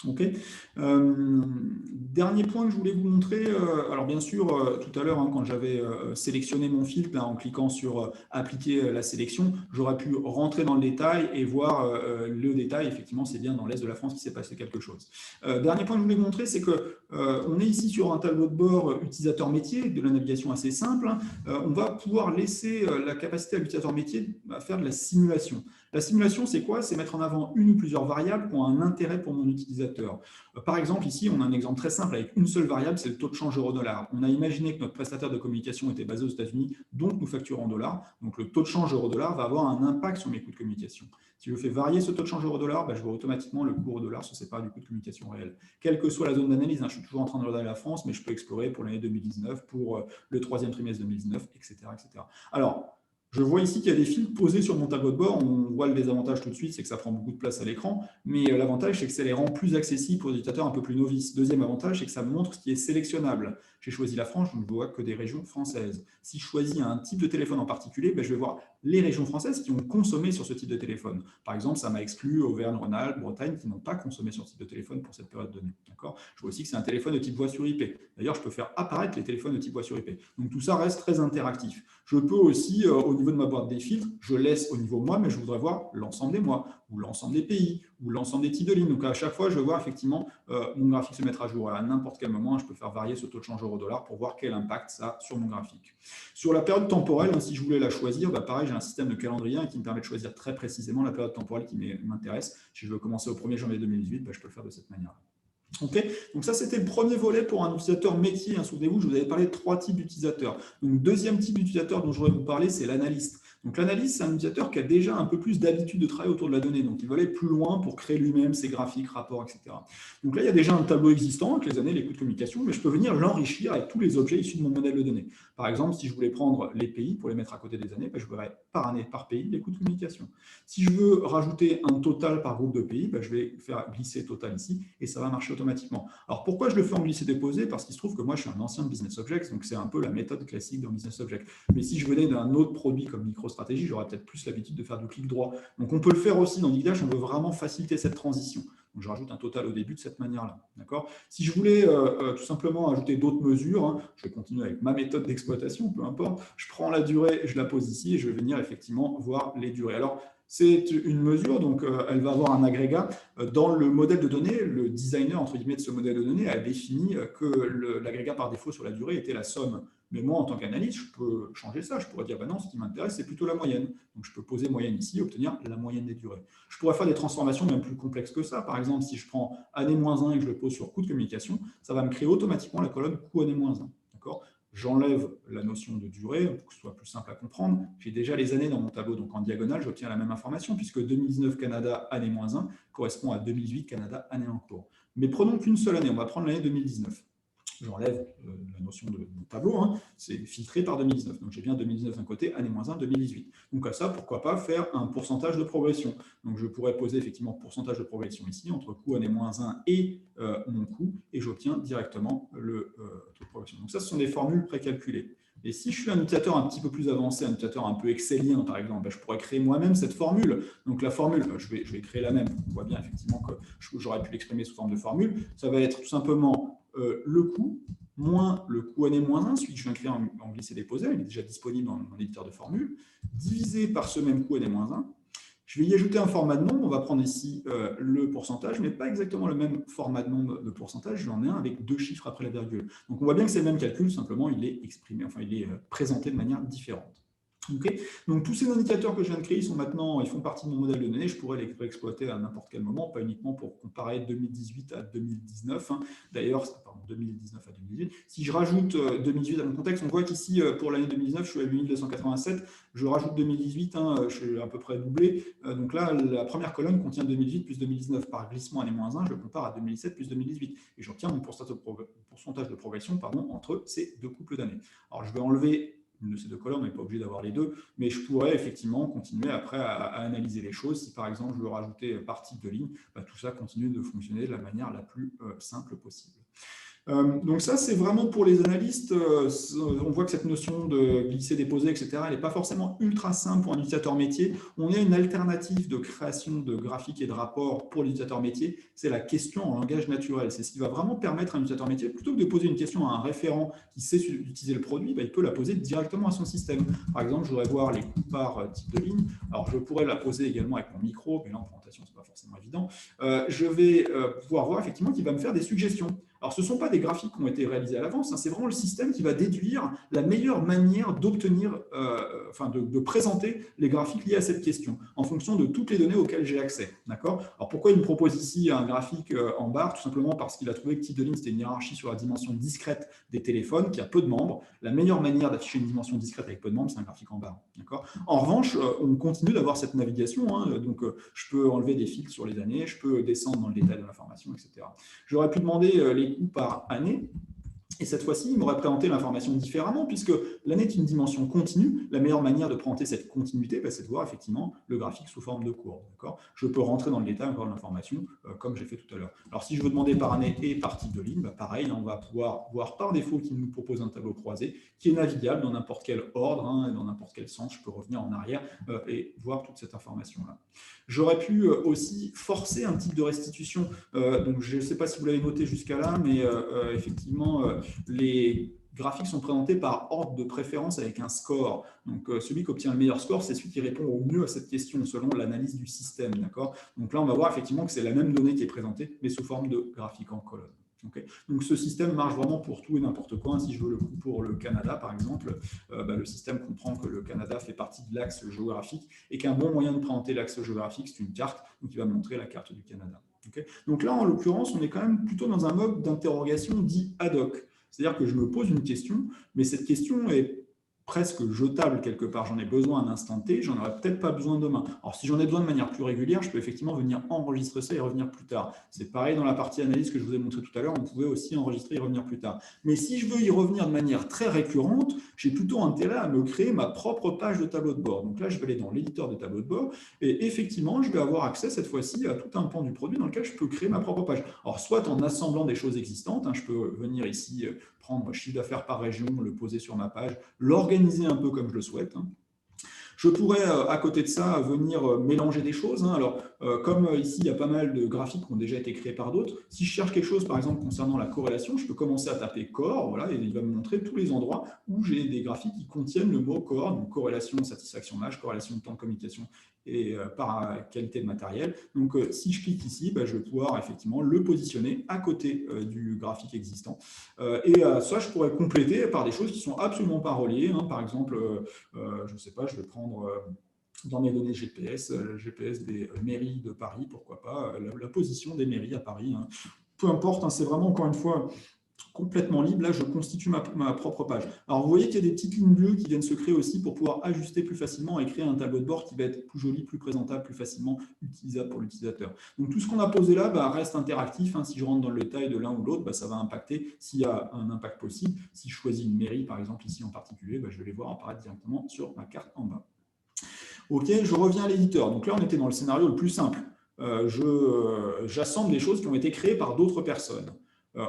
Okay. Dernier point que je voulais vous montrer, alors bien sûr, tout à l'heure, quand j'avais sélectionné mon filtre, en cliquant sur appliquer la sélection, j'aurais pu rentrer dans le détail et voir le détail. Effectivement, c'est bien dans l'Est de la France qu'il s'est passé quelque chose. Dernier point que je voulais vous montrer, c'est qu'on est ici sur un tableau de bord utilisateur métier, de la navigation assez simple. On va pouvoir laisser la capacité à l'utilisateur métier à faire de la simulation. La simulation, c'est quoi? C'est mettre en avant une ou plusieurs variables qui ont un intérêt pour mon utilisateur. Par exemple, ici, on a un exemple très simple avec une seule variable, c'est le taux de change euro-dollar. On a imaginé que notre prestataire de communication était basé aux États-Unis, donc nous facturons en dollars. Donc, le taux de change euro-dollar va avoir un impact sur mes coûts de communication. Si je fais varier ce taux de change euro-dollar, je vois automatiquement le coût euro-dollar se séparer du coût de communication réel. Quelle que soit la zone d'analyse, je suis toujours en train de regarder la France, mais je peux explorer pour l'année 2019, pour le troisième trimestre 2019, etc., etc. Alors, Je vois ici qu'il y a des fils posés sur mon tableau de bord. On voit le désavantage tout de suite, c'est que ça prend beaucoup de place à l'écran. Mais l'avantage, c'est que ça les rend plus accessibles pour des utilisateurs un peu plus novices. Deuxième avantage, c'est que ça montre ce qui est sélectionnable. J'ai choisi la France, je ne vois que des régions françaises. Si je choisis un type de téléphone en particulier, je vais voir les régions françaises qui ont consommé sur ce type de téléphone. Par exemple, ça m'a exclu Auvergne-Rhône-Alpes, Bretagne, qui n'ont pas consommé sur ce type de téléphone pour cette période donnée. Je vois aussi que c'est un téléphone de type voix sur IP. D'ailleurs, je peux faire apparaître les téléphones de type voix sur IP. Donc tout ça reste très interactif. Je peux aussi, au niveau de ma boîte des filtres, je laisse au niveau mois, mais je voudrais voir l'ensemble des mois, ou l'ensemble des pays, ou l'ensemble des types de lignes. Donc à chaque fois, je vais voir effectivement mon graphique se mettre à jour. À n'importe quel moment, je peux faire varier ce taux de change euro-dollar pour voir quel impact ça a sur mon graphique. Sur la période temporelle, si je voulais la choisir, pareil, j'ai un système de calendrier qui me permet de choisir très précisément la période temporelle qui m'intéresse. Si je veux commencer au 1er janvier 2018, je peux le faire de cette manière-là. Okay, donc ça, c'était le premier volet pour un utilisateur métier. Souvenez-vous, je vous avais parlé de 3 types d'utilisateurs. Donc, deuxième type d'utilisateur dont je voudrais vous parler, c'est l'analyste. Donc, l'analyste, c'est un utilisateur qui a déjà un peu plus d'habitude de travailler autour de la donnée. Donc, il va aller plus loin pour créer lui-même ses graphiques, rapports, etc. Donc là, il y a déjà un tableau existant avec les années, les coûts de communication, mais je peux venir l'enrichir avec tous les objets issus de mon modèle de données. Par exemple, si je voulais prendre les pays pour les mettre à côté des années, je verrais par année, par pays, les coûts de communication. Si je veux rajouter un total par groupe de pays, je vais faire glisser total ici et ça va marcher automatiquement. Alors, pourquoi je le fais en glisser-déposer? Parce qu'il se trouve que moi, je suis un ancien de Business Objects, donc c'est un peu la méthode classique dans Business Objects. Mais si je venais d'un autre produit comme MicroStratégie, j'aurais peut-être plus l'habitude de faire du clic droit. Donc, on peut le faire aussi dans Digdash, on veut vraiment faciliter cette transition. Donc, je rajoute un total au début de cette manière-là. Si je voulais tout simplement ajouter d'autres mesures, je vais continuer avec ma méthode d'exploitation, peu importe. Je prends la durée, je la pose ici et je vais venir effectivement voir les durées. Alors, c'est une mesure, donc elle va avoir un agrégat. Dans le modèle de données, le designer, entre guillemets, de ce modèle de données a défini que l'agrégat par défaut sur la durée était la somme. Mais moi, en tant qu'analyste, je peux changer ça. Je pourrais dire, non, ce qui m'intéresse, c'est plutôt la moyenne. Donc, je peux poser moyenne ici et obtenir la moyenne des durées. Je pourrais faire des transformations même plus complexes que ça. Par exemple, si je prends année moins 1 et que je le pose sur coût de communication, ça va me créer automatiquement la colonne coût année moins 1. J'enlève la notion de durée pour que ce soit plus simple à comprendre. J'ai déjà les années dans mon tableau, donc en diagonale, j'obtiens la même information puisque 2019 Canada année moins 1 correspond à 2008 Canada année en cours. Mais prenons qu'une seule année, on va prendre l'année 2019. J'enlève la notion de mon tableau, c'est filtré par 2019. Donc j'ai bien 2019 d'un côté, année moins 1, 2018. Donc à ça, pourquoi pas faire un pourcentage de progression. Donc je pourrais poser effectivement pourcentage de progression ici, entre coût année moins 1 et mon coût, et j'obtiens directement le taux de progression. Donc ça, ce sont des formules précalculées. Et si je suis un utilisateur un petit peu plus avancé, un utilisateur un peu excelien, par exemple, je pourrais créer moi-même cette formule. Donc la formule, je vais créer la même. On voit bien effectivement que j'aurais pu l'exprimer sous forme de formule. Ça va être tout simplement le coût moins le coût année moins 1, celui que je viens de créer en glisser-déposer, il est déjà disponible dans mon éditeur de formule, divisé par ce même coût année moins 1. Je vais y ajouter un format de nombre. On va prendre ici le pourcentage, mais pas exactement le même format de nombre de pourcentage. J'en ai un avec 2 chiffres après la virgule. Donc, on voit bien que c'est le même calcul, simplement, il est exprimé, enfin, il est présenté de manière différente. Okay. Donc, tous ces indicateurs que je viens de créer, ils font partie de mon modèle de données. Je pourrais les exploiter à n'importe quel moment, pas uniquement pour comparer 2018 à 2019. D'ailleurs, 2019 à 2018. Si je rajoute 2018 à mon contexte, on voit qu'ici, pour l'année 2019, je suis à 8287. Je rajoute 2018, je suis à peu près doublé. Donc là, la première colonne contient 2018 plus 2019. Par glissement année moins 1, je compare à 2017 plus 2018. Et j'obtiens mon pourcentage de progression entre ces deux couples d'années. Alors, je vais enlever une de ces deux colonnes, on n'est pas obligé d'avoir les deux, mais je pourrais effectivement continuer après à analyser les choses. Si par exemple je veux rajouter par type de ligne, tout ça continue de fonctionner de la manière la plus simple possible. Donc ça, c'est vraiment pour les analystes. On voit que cette notion de glisser-déposer, etc., elle n'est pas forcément ultra simple pour un utilisateur métier. On a une alternative de création de graphiques et de rapports pour l'utilisateur métier, c'est la question en langage naturel. C'est ce qui va vraiment permettre à un utilisateur métier, plutôt que de poser une question à un référent qui sait utiliser le produit, il peut la poser directement à son système. Par exemple, je voudrais voir les coûts par type de ligne. Alors, je pourrais la poser également avec mon micro, mais là, en présentation, ce n'est pas forcément évident. Je vais pouvoir voir effectivement qu'il va me faire des suggestions. Alors, ce ne sont pas des graphiques qui ont été réalisés à l'avance, c'est vraiment le système qui va déduire la meilleure manière d'obtenir, de présenter les graphiques liés à cette question, en fonction de toutes les données auxquelles j'ai accès. Alors, pourquoi il me propose ici un graphique en barre? Tout simplement parce qu'il a trouvé que type de ligne, c'était une hiérarchie sur la dimension discrète des téléphones, qui a peu de membres. La meilleure manière d'afficher une dimension discrète avec peu de membres, c'est un graphique en barre. En revanche, on continue d'avoir cette navigation, donc je peux enlever des fils sur les années, je peux descendre dans le détail de l'information, etc. J'aurais pu demander les coûts par année. Et cette fois-ci, il m'aurait présenté l'information différemment, puisque l'année est une dimension continue. La meilleure manière de présenter cette continuité, c'est de voir effectivement le graphique sous forme de courbe. Je peux rentrer dans le détail encore de l'information, comme j'ai fait tout à l'heure. Alors, si je veux demander par année et par type de ligne, pareil, on va pouvoir voir par défaut qu'il nous propose un tableau croisé qui est navigable dans n'importe quel ordre, et dans n'importe quel sens. Je peux revenir en arrière et voir toute cette information-là. J'aurais pu aussi forcer un type de restitution. Donc, je ne sais pas si vous l'avez noté jusqu'à là, mais effectivement, les graphiques sont présentés par ordre de préférence avec un score. Donc, celui qui obtient le meilleur score, c'est celui qui répond au mieux à cette question selon l'analyse du système. Donc là, on va voir effectivement que c'est la même donnée qui est présentée, mais sous forme de graphique en colonne. Okay. Donc ce système marche vraiment pour tout et n'importe quoi. Si je veux le coup pour le Canada, par exemple, le système comprend que le Canada fait partie de l'axe géographique et qu'un bon moyen de présenter l'axe géographique, c'est une carte, donc il va me montrer la carte du Canada. Okay. Donc là, en l'occurrence, on est quand même plutôt dans un mode d'interrogation dit ad hoc. C'est-à-dire que je me pose une question, mais cette question est presque jetable quelque part. J'en ai besoin à un instant T, j'en aurais peut-être pas besoin demain. Alors, si j'en ai besoin de manière plus régulière, je peux effectivement venir enregistrer ça et revenir plus tard. C'est pareil dans la partie analyse que je vous ai montré tout à l'heure, on pouvait aussi enregistrer et revenir plus tard. Mais si je veux y revenir de manière très récurrente, j'ai plutôt intérêt à me créer ma propre page de tableau de bord. Donc là, je vais aller dans l'éditeur de tableau de bord et effectivement, je vais avoir accès cette fois-ci à tout un pan du produit dans lequel je peux créer ma propre page. Alors, soit en assemblant des choses existantes, je peux venir ici prendre chiffre d'affaires par région, le poser sur ma page, l'organiser un peu comme je le souhaite. Je pourrais, à côté de ça, venir mélanger des choses. Alors, comme ici, il y a pas mal de graphiques qui ont déjà été créés par d'autres, si je cherche quelque chose, par exemple, concernant la corrélation, je peux commencer à taper core, voilà, et il va me montrer tous les endroits où j'ai des graphiques qui contiennent le mot core, donc corrélation, satisfaction d'âge, corrélation de temps de communication et par qualité de matériel. Donc, si je clique ici, je vais pouvoir effectivement le positionner à côté du graphique existant. Et ça, je pourrais compléter par des choses qui ne sont absolument pas reliées. Par exemple, je ne sais pas, je vais prendre dans mes données GPS, GPS des mairies de Paris, pourquoi pas, la position des mairies à Paris. Peu importe, c'est vraiment, encore une fois, complètement libre. Là, je constitue ma propre page. Alors, vous voyez qu'il y a des petites lignes bleues qui viennent se créer aussi pour pouvoir ajuster plus facilement et créer un tableau de bord qui va être plus joli, plus présentable, plus facilement utilisable pour l'utilisateur. Donc, tout ce qu'on a posé là reste interactif. Si je rentre dans le détail de l'un ou l'autre, ça va impacter s'il y a un impact possible. Si je choisis une mairie, par exemple, ici en particulier, je vais les voir apparaître directement sur ma carte en bas. OK, je reviens à l'éditeur. Donc là, on était dans le scénario le plus simple. J'assemble des choses qui ont été créées par d'autres personnes.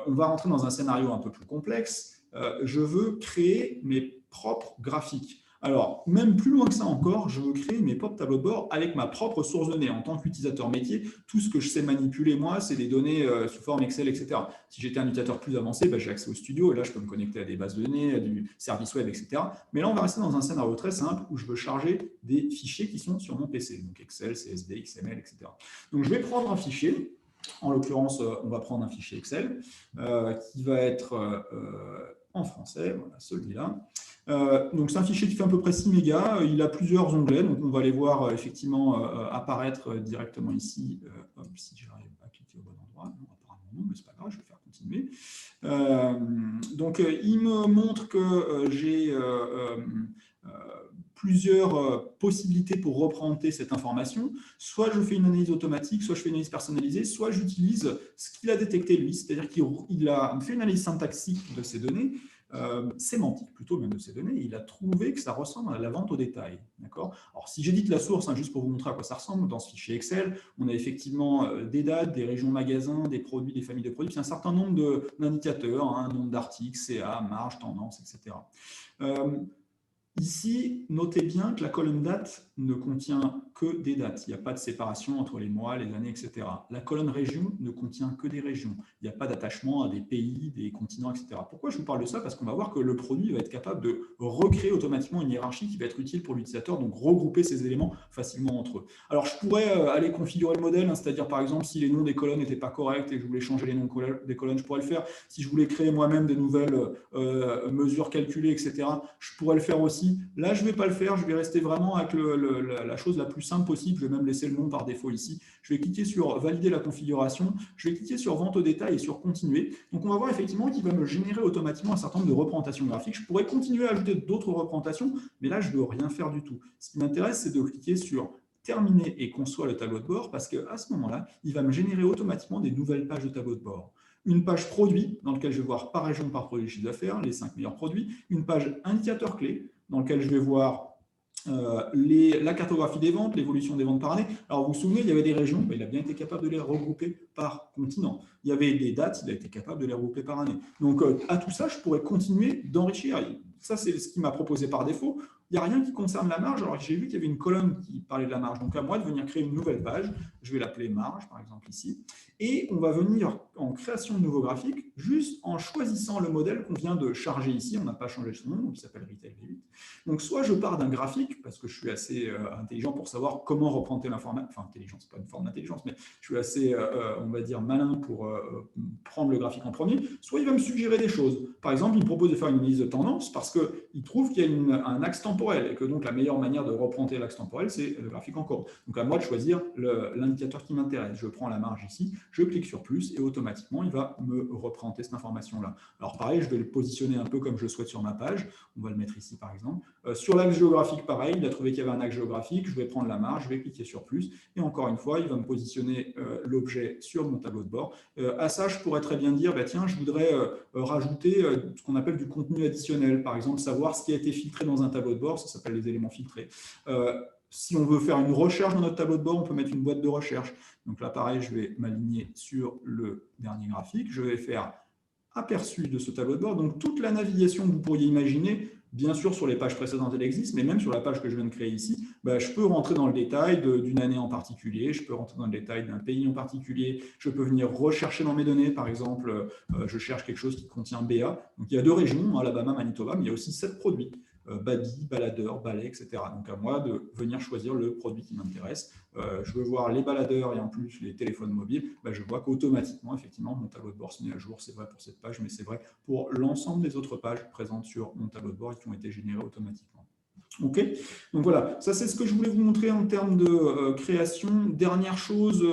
On va rentrer dans un scénario un peu plus complexe. Je veux créer mes propres graphiques. Alors, même plus loin que ça encore, je veux créer mes propres tableaux de bord avec ma propre source de données. En tant qu'utilisateur métier, tout ce que je sais manipuler, moi, c'est des données sous forme Excel, etc. Si j'étais un utilisateur plus avancé, j'ai accès au studio, et là, je peux me connecter à des bases de données, à du service web, etc. Mais là, on va rester dans un scénario très simple où je veux charger des fichiers qui sont sur mon PC, donc Excel, CSV, XML, etc. Donc, je vais prendre un fichier. En l'occurrence, on va prendre un fichier Excel qui va être en français, voilà, celui-là. Donc c'est un fichier qui fait à peu près 6 mégas, il a plusieurs onglets, donc on va les voir effectivement apparaître directement ici. Si j'arrive à cliquer au bon endroit, non, apparemment non, mais c'est pas grave, je vais faire continuer. Donc il me montre que j'ai plusieurs possibilités pour représenter cette information. Soit je fais une analyse automatique, soit je fais une analyse personnalisée, soit j'utilise ce qu'il a détecté lui, c'est-à-dire qu'il a fait une analyse syntaxique de ces données, sémantique plutôt même de ces données, il a trouvé que ça ressemble à la vente au détail. Alors, si j'édite la source, juste pour vous montrer à quoi ça ressemble, dans ce fichier Excel, on a effectivement des dates, des régions magasins, des produits, des familles de produits, puis un certain nombre d'indicateurs, un nombre d'articles, CA, marge, tendance, etc. Ici, notez bien que la colonne date ne contient que des dates. Il n'y a pas de séparation entre les mois, les années, etc. La colonne région ne contient que des régions. Il n'y a pas d'attachement à des pays, des continents, etc. Pourquoi je vous parle de ça? Parce qu'on va voir que le produit va être capable de recréer automatiquement une hiérarchie qui va être utile pour l'utilisateur, donc regrouper ces éléments facilement entre eux. Alors, je pourrais aller configurer le modèle, c'est-à-dire par exemple, si les noms des colonnes n'étaient pas corrects et que je voulais changer les noms des colonnes, je pourrais le faire. Si je voulais créer moi-même des nouvelles mesures calculées, etc., je pourrais le faire aussi. Là, je ne vais pas le faire, je vais rester vraiment avec la chose la plus simple possible. Je vais même laisser le nom par défaut ici. Je vais cliquer sur valider la configuration. Je vais cliquer sur vente au détail et sur continuer. Donc, on va voir effectivement qu'il va me générer automatiquement un certain nombre de représentations graphiques. Je pourrais continuer à ajouter d'autres représentations, mais là, je ne veux rien faire du tout. Ce qui m'intéresse, c'est de cliquer sur terminer et conçoit le tableau de bord parce qu'à ce moment-là, il va me générer automatiquement des nouvelles pages de tableau de bord. une page produit dans laquelle je vais voir par région, par produit de chiffre d'affaires, les 5 meilleurs produits, une page indicateur clé dans laquelle je vais voir la cartographie des ventes, l'évolution des ventes par année. Alors, vous vous souvenez, il y avait des régions, il a bien été capable de les regrouper par continent. Il y avait des dates, il a été capable de les regrouper par année. Donc, à tout ça, je pourrais continuer d'enrichir. Ça, c'est ce qu'il m'a proposé par défaut. Il n'y a rien qui concerne la marge. Alors, j'ai vu qu'il y avait une colonne qui parlait de la marge. Donc, à moi de venir créer une nouvelle page. Je vais l'appeler marge, par exemple, ici. Et on va venir en création de nouveaux graphiques, juste en choisissant le modèle qu'on vient de charger ici. On n'a pas changé son nom, donc il s'appelle Retail V8. Donc, soit je pars d'un graphique, parce que je suis assez intelligent pour savoir comment représenter l'information. Enfin, intelligence, c'est pas une forme d'intelligence, mais je suis assez, on va dire, malin pour prendre le graphique en premier. Soit il va me suggérer des choses. Par exemple, il me propose de faire une liste de tendance parce qu'il trouve qu'il y a un axe temporel et que donc la meilleure manière de représenter l'axe temporel, c'est le graphique en courbe. Donc, à moi de choisir l'indicateur qui m'intéresse. Je prends la marge ici, je clique sur plus et automatiquement, il va me représenter cette information-là. Alors, pareil, je vais le positionner un peu comme je souhaite sur ma page. On va le mettre ici, par exemple. Sur l'axe géographique, pareil, il a trouvé qu'il y avait un axe géographique. Je vais prendre la marge, je vais cliquer sur plus. Et encore une fois, il va me positionner l'objet sur mon tableau de bord. À ça, je pourrais très bien dire, bah, tiens, je voudrais rajouter ce qu'on appelle du contenu additionnel. Par exemple, savoir ce qui a été filtré dans un tableau de bord. Ça s'appelle les éléments filtrés. Si on veut faire une recherche dans notre tableau de bord, on peut mettre une boîte de recherche. Donc là, pareil, je vais m'aligner sur le dernier graphique. Je vais faire aperçu de ce tableau de bord. Donc, toute la navigation que vous pourriez imaginer, bien sûr, sur les pages précédentes, elle existe, mais même sur la page que je viens de créer ici, bah, je peux rentrer dans le détail d'une année en particulier, je peux rentrer dans le détail d'un pays en particulier, je peux venir rechercher dans mes données, par exemple, je cherche quelque chose qui contient BA. Donc, il y a 2 régions, Alabama, Manitoba, mais il y a aussi 7 produits. Baby, baladeur, balai, etc. Donc, à moi de venir choisir le produit qui m'intéresse. Je veux voir les baladeurs et en plus les téléphones mobiles. Bah, je vois qu'automatiquement, effectivement, mon tableau de bord se met à jour. C'est vrai pour cette page, mais c'est vrai pour l'ensemble des autres pages présentes sur mon tableau de bord et qui ont été générées automatiquement. OK, donc voilà, ça c'est ce que je voulais vous montrer en termes de création. Dernière chose,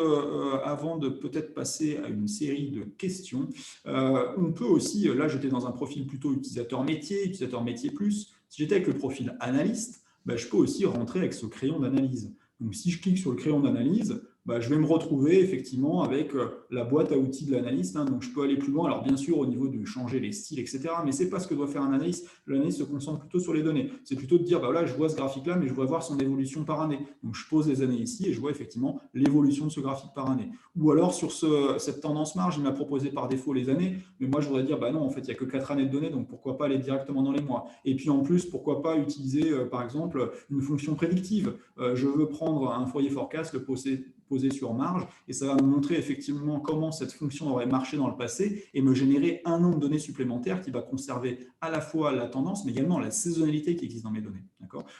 avant de peut-être passer à une série de questions, on peut aussi, là j'étais dans un profil plutôt utilisateur métier plus. Si j'étais avec le profil analyste, bah, je peux aussi rentrer avec ce crayon d'analyse. Donc si je clique sur le crayon d'analyse, bah, je vais me retrouver effectivement avec la boîte à outils de l'analyste. Donc je peux aller plus loin. Alors bien sûr, au niveau de changer les styles, etc. Mais ce n'est pas ce que doit faire un analyste. L'analyste se concentre plutôt sur les données. C'est plutôt de dire, bah, voilà, je vois ce graphique-là, mais je veux voir son évolution par année. Donc je pose les années ici et je vois effectivement l'évolution de ce graphique par année. Ou alors sur cette tendance marge, il m'a proposé par défaut les années. Mais moi, je voudrais dire, bah non, en fait, il n'y a que 4 années de données. Donc pourquoi pas aller directement dans les mois. Et puis en plus, pourquoi pas utiliser, par exemple, une fonction prédictive. Je veux prendre un foyer forecast, le poser sur marge, et ça va me montrer effectivement comment cette fonction aurait marché dans le passé et me générer un nombre de données supplémentaires qui va conserver à la fois la tendance, mais également la saisonnalité qui existe dans mes données.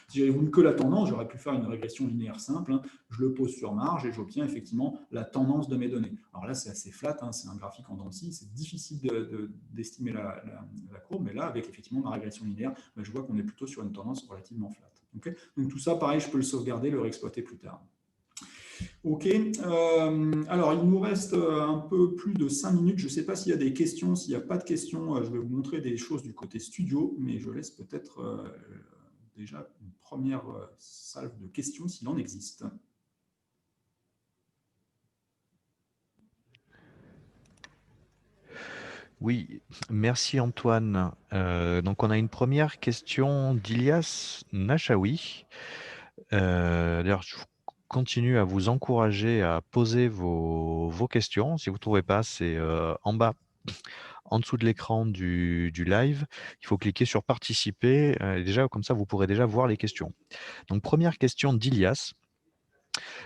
Si j'avais voulu que la tendance, j'aurais pu faire une régression linéaire simple. Je le pose sur marge et j'obtiens effectivement la tendance de mes données. Alors là, c'est assez flat, c'est un graphique en dents de scie, c'est difficile d'estimer la courbe, mais là, avec effectivement ma régression linéaire, je vois qu'on est plutôt sur une tendance relativement flat. Donc tout ça, pareil, je peux le sauvegarder, le réexploiter plus tard. OK. Alors, il nous reste un peu plus de 5 minutes. Je ne sais pas s'il y a des questions. S'il n'y a pas de questions, je vais vous montrer des choses du côté studio, mais je laisse peut-être déjà une première salve de questions s'il en existe. Oui, merci Antoine. Donc, on a une première question d'Ilias Nachaoui. D'ailleurs, je continue à vous encourager à poser vos questions. Si vous ne trouvez pas, c'est en bas, en dessous de l'écran du live. Il faut cliquer sur participer. Déjà, comme ça, vous pourrez déjà voir les questions. Donc, première question d'Ilias.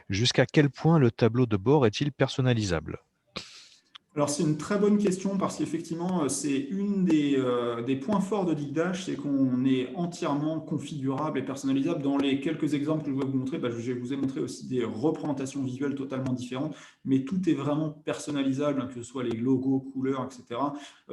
Jusqu'à quel point le tableau de bord est-il personnalisable ? Alors, c'est une très bonne question parce qu'effectivement, c'est une des points forts de Digdash, c'est qu'on est entièrement configurable et personnalisable. Dans les quelques exemples que je vais vous montrer, je vous ai montré aussi des représentations visuelles totalement différentes, mais tout est vraiment personnalisable, que ce soit les logos, couleurs, etc.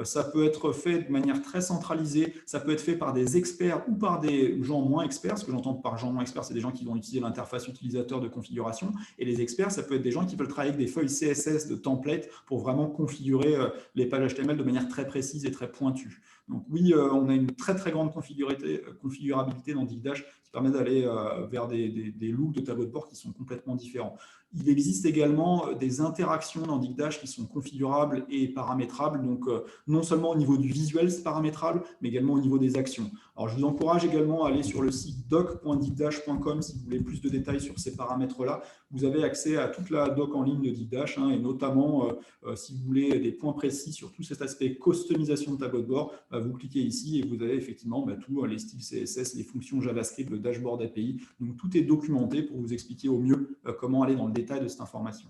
Ça peut être fait de manière très centralisée, ça peut être fait par des experts ou par des gens moins experts. Ce que j'entends par gens moins experts, c'est des gens qui vont utiliser l'interface utilisateur de configuration, et les experts, ça peut être des gens qui veulent travailler avec des feuilles CSS de templates pour vraiment configurer les pages HTML de manière très précise et très pointue. Donc oui, on a une très très grande configurabilité dans Digdash qui permet d'aller vers des looks de tableau de bord qui sont complètement différents. Il existe également des interactions dans Digdash qui sont configurables et paramétrables. Donc, non seulement au niveau du visuel, c'est paramétrable, mais également au niveau des actions. Alors, je vous encourage également à aller sur le site doc.digdash.com si vous voulez plus de détails sur ces paramètres-là. Vous avez accès à toute la doc en ligne de Digdash, et notamment, si vous voulez des points précis sur tout cet aspect customisation de tableau de bord, vous cliquez ici et vous avez effectivement tout, les styles CSS, les fonctions JavaScript, le dashboard API. Donc, tout est documenté pour vous expliquer au mieux comment aller dans le détail de cette information.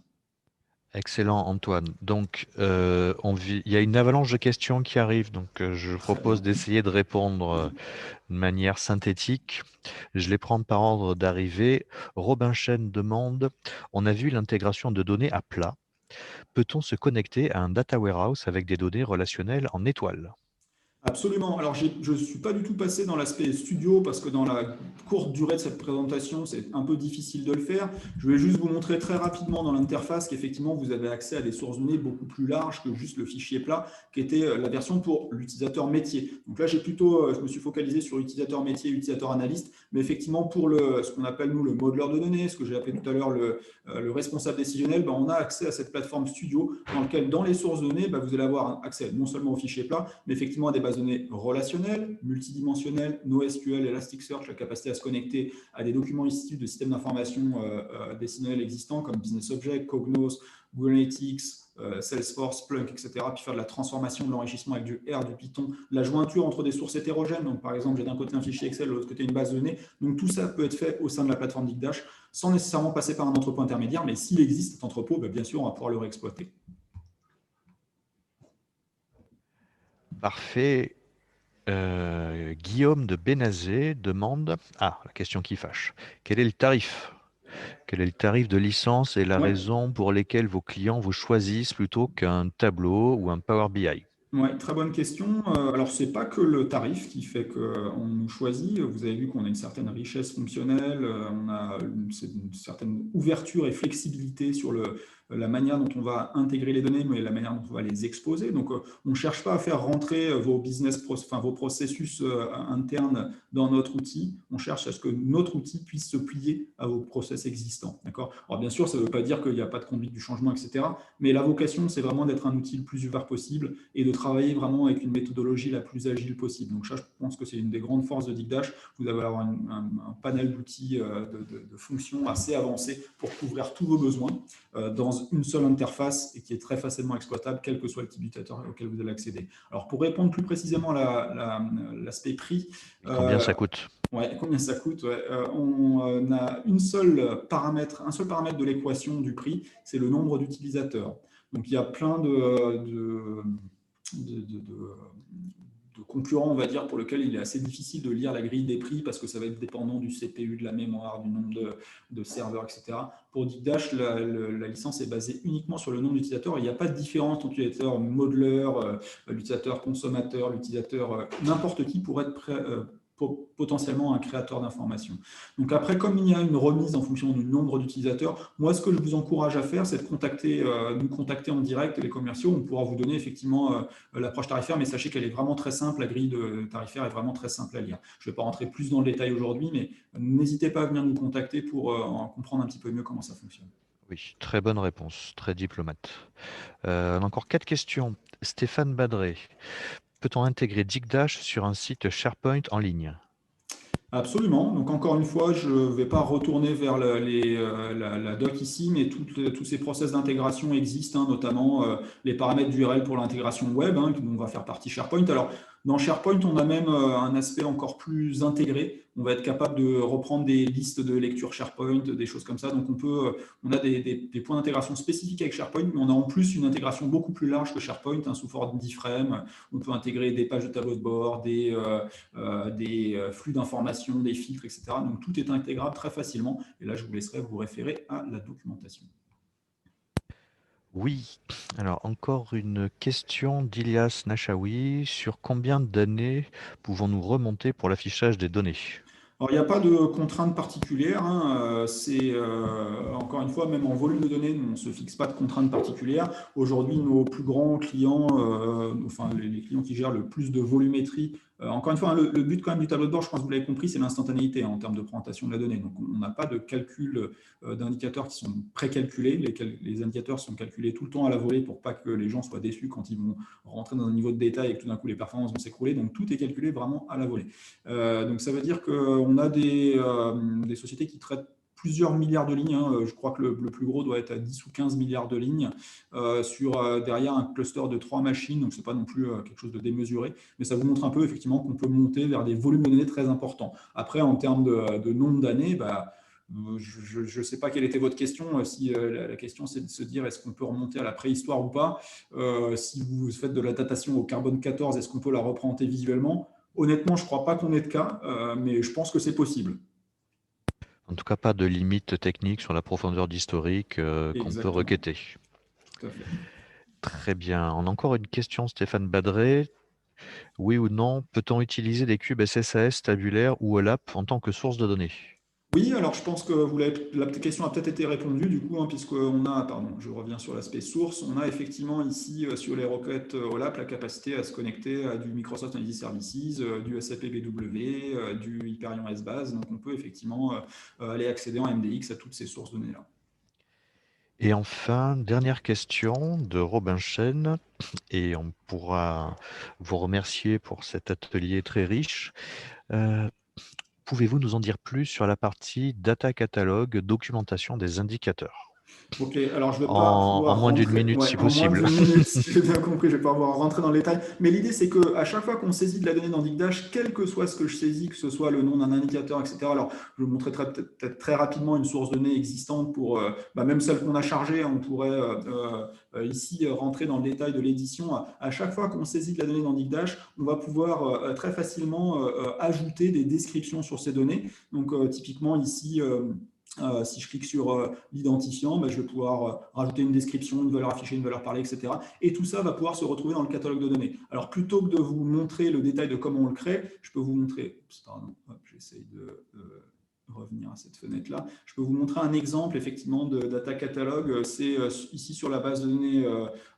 Excellent, Antoine. Donc, il y a une avalanche de questions qui arrivent, donc je Très propose bien. d'essayer de répondre de manière synthétique. Je les prends par ordre d'arrivée. Robin Chen demande, on a vu l'intégration de données à plat. Peut-on se connecter à un data warehouse avec des données relationnelles en étoile? Absolument. Alors, je ne suis pas du tout passé dans l'aspect studio parce que dans la courte durée de cette présentation, c'est un peu difficile de le faire. Je vais juste vous montrer très rapidement dans l'interface qu'effectivement, vous avez accès à des sources données beaucoup plus larges que juste le fichier plat, qui était la version pour l'utilisateur métier. Donc là, je me suis focalisé sur l'utilisateur métier, utilisateur analyste, mais effectivement, pour ce qu'on appelle nous le modeleur de données, ce que j'ai appelé tout à l'heure le responsable décisionnel, on a accès à cette plateforme studio dans laquelle, dans les sources données, vous allez avoir accès non seulement au fichier plat, mais effectivement à des bases de données relationnelles, multidimensionnelles, NoSQL, Elasticsearch, la capacité à se connecter à des documents issus de systèmes d'information décisionnels existants comme Business Object, Cognos, Google Analytics, Salesforce, Splunk, etc. Puis faire de la transformation, de l'enrichissement avec du R, du Python, la jointure entre des sources hétérogènes. Donc, par exemple, j'ai d'un côté un fichier Excel, de l'autre côté une base de données. Donc, tout ça peut être fait au sein de la plateforme Digdash sans nécessairement passer par un entrepôt intermédiaire. Mais s'il existe cet entrepôt, bien sûr, on va pouvoir le réexploiter. Parfait. Guillaume de Bénazet demande, la question qui fâche, quel est le tarif? Quel est le tarif de licence et la Ouais. raison pour lesquelles vos clients vous choisissent plutôt qu'un tableau ou un Power BI? Ouais, très bonne question. Alors, ce n'est pas que le tarif qui fait qu'on nous choisit. Vous avez vu qu'on a une certaine richesse fonctionnelle, on a une certaine ouverture et flexibilité sur la manière dont on va intégrer les données, mais la manière dont on va les exposer. Donc, on ne cherche pas à faire rentrer vos vos processus internes dans notre outil. On cherche à ce que notre outil puisse se plier à vos process existants. D'accord? Alors, bien sûr, ça ne veut pas dire qu'il n'y a pas de conduite du changement, etc. Mais la vocation, c'est vraiment d'être un outil le plus ouvert possible et de travailler vraiment avec une méthodologie la plus agile possible. Donc ça, je pense que c'est une des grandes forces de Digdash. Vous allez avoir un panel d'outils, de fonctions assez avancé pour couvrir tous vos besoins dans une seule interface et qui est très facilement exploitable, quel que soit le type d'utilisateur auquel vous allez accéder. Alors, pour répondre plus précisément à l'aspect prix… Combien ça coûte? Ouais, combien ça coûte? On a un seul paramètre de l'équation du prix, c'est le nombre d'utilisateurs. Donc, il y a plein de concurrents, on va dire, pour lesquels il est assez difficile de lire la grille des prix parce que ça va être dépendant du CPU, de la mémoire, du nombre de serveurs, etc. Pour Digdash, la licence est basée uniquement sur le nombre d'utilisateurs. Il n'y a pas de différence entre l'utilisateur modeleur, l'utilisateur consommateur, l'utilisateur n'importe qui pour être potentiellement un créateur d'informations. Donc après, comme il y a une remise en fonction du nombre d'utilisateurs, moi, ce que je vous encourage à faire, c'est de nous contacter en direct, les commerciaux. On pourra vous donner effectivement l'approche tarifaire, mais sachez qu'elle est vraiment très simple. La grille tarifaire est vraiment très simple à lire. Je ne vais pas rentrer plus dans le détail aujourd'hui, mais n'hésitez pas à venir nous contacter pour en comprendre un petit peu mieux comment ça fonctionne. Oui, très bonne réponse, très diplomate. On a encore 4 questions. Stéphane Badré, peut-on intégrer Digdash sur un site SharePoint en ligne? Absolument. Donc, encore une fois, je ne vais pas retourner vers la doc ici, mais tous ces process d'intégration existent, notamment les paramètres d'URL pour l'intégration web, dont on va faire partie SharePoint. Alors, dans SharePoint, on a même un aspect encore plus intégré. On va être capable de reprendre des listes de lecture SharePoint, des choses comme ça. Donc, on a des points d'intégration spécifiques avec SharePoint, mais on a en plus une intégration beaucoup plus large que SharePoint, sous forme d'iframe. On peut intégrer des pages de tableau de bord, des flux d'informations, des filtres, etc. Donc, tout est intégrable très facilement. Et là, je vous laisserai vous référer à la documentation. Oui, alors encore une question d'Ilias Nachaoui. Sur combien d'années pouvons-nous remonter pour l'affichage des données? Alors, il n'y a pas de contrainte particulière, hein, c'est encore une fois, même en volume de données, nous, on ne se fixe pas de contrainte particulière. Aujourd'hui, nos plus grands clients, enfin les clients qui gèrent le plus de volumétrie, encore une fois, hein, le but quand même du tableau de bord, je pense que vous l'avez compris, c'est l'instantanéité, hein, en termes de présentation de la donnée. Donc, on n'a pas de calcul d'indicateurs qui sont précalculés. Les indicateurs sont calculés tout le temps à la volée pour pas que les gens soient déçus quand ils vont rentrer dans un niveau de détail et que tout d'un coup les performances vont s'écrouler. Donc, tout est calculé vraiment à la volée. Donc ça veut dire qu'on a des sociétés qui traitent plusieurs milliards de lignes, hein. Je crois que le plus gros doit être à 10 ou 15 milliards de lignes sur derrière un cluster de 3 machines, donc ce n'est pas non plus quelque chose de démesuré, mais ça vous montre un peu effectivement qu'on peut monter vers des volumes de données très importants. Après, en termes de nombre d'années, je ne sais pas quelle était votre question. Si la question c'est de se dire est-ce qu'on peut remonter à la préhistoire ou pas, si vous faites de la datation au carbone 14, est-ce qu'on peut la représenter visuellement? Honnêtement, je ne crois pas qu'on ait de cas, mais je pense que c'est possible. En tout cas, pas de limite technique sur la profondeur d'historique qu'on peut Exactement, requêter. tout à fait. Très bien. On a encore une question, Stéphane Badré. Oui ou non, peut-on utiliser des cubes SSAS tabulaires ou OLAP en tant que source de données? Oui, alors je pense que la question a peut-être été répondue du coup, hein, puisqu'on a, pardon, je reviens sur l'aspect source, on a effectivement ici sur les requêtes OLAP la capacité à se connecter à du Microsoft Analysis Services, du SAP BW, du Hyperion SBase, donc on peut effectivement aller accéder en MDX à toutes ces sources de données-là. Et enfin, dernière question de Robin Chen, et on pourra vous remercier pour cet atelier très riche. Euh, Pouvez-vous nous en dire plus sur la partie data catalogue, documentation des indicateurs? Ok, alors je ne vais pas En pouvoir moins d'une rentrer, minute, ouais, si en moins possible. d'une minute, si j'ai bien compris, je vais pas pouvoir rentrer dans le détail. Mais l'idée, c'est qu'à chaque fois qu'on saisit de la donnée dans Digdash, quel que soit ce que je saisis, que ce soit le nom d'un indicateur, etc. Alors, je vous montrerai peut-être très rapidement une source de données existante pour, même celle qu'on a chargée, on pourrait ici rentrer dans le détail de l'édition. À chaque fois qu'on saisit de la donnée dans Digdash, on va pouvoir très facilement ajouter des descriptions sur ces données. Donc, typiquement ici, si je clique sur l'identifiant, je vais pouvoir rajouter une description, une valeur affichée, une valeur parlée, etc. Et tout ça va pouvoir se retrouver dans le catalogue de données. Alors, plutôt que de vous montrer le détail de comment on le crée, je peux vous montrer, pardon, j'essaye de revenir à cette fenêtre-là. Je peux vous montrer un exemple, effectivement, de data catalogue. C'est ici sur la base de données,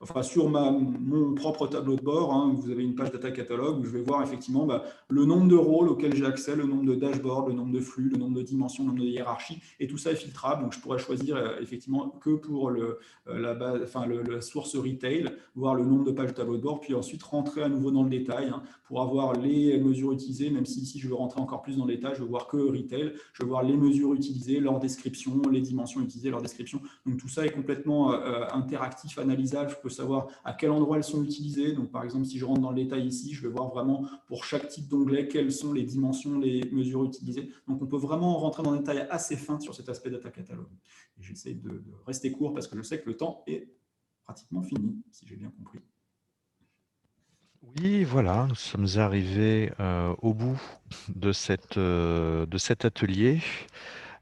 enfin, sur mon propre tableau de bord, hein, vous avez une page data catalogue où je vais voir, effectivement, le nombre de rôles auxquels j'ai accès, le nombre de dashboards, le nombre de flux, le nombre de dimensions, le nombre de hiérarchies, et tout ça est filtrable. Donc, je pourrais choisir effectivement que pour la source retail, voir le nombre de pages de tableau de bord, puis ensuite rentrer à nouveau dans le détail, hein, pour avoir les mesures utilisées, même si ici je veux rentrer encore plus dans le détail, je veux voir que retail, je veux voir les mesures utilisées, leur description, les dimensions utilisées, leur description. Donc tout ça est complètement interactif, analysable. Je peux savoir à quel endroit elles sont utilisées. Donc par exemple, si je rentre dans le détail ici, je vais voir vraiment pour chaque type d'onglet quelles sont les dimensions, les mesures utilisées. Donc on peut vraiment rentrer dans un détail assez fin sur cet aspect data catalogue. J'essaie de rester court parce que je sais que le temps est pratiquement fini, si j'ai bien compris. Oui, voilà, nous sommes arrivés au bout de cet atelier.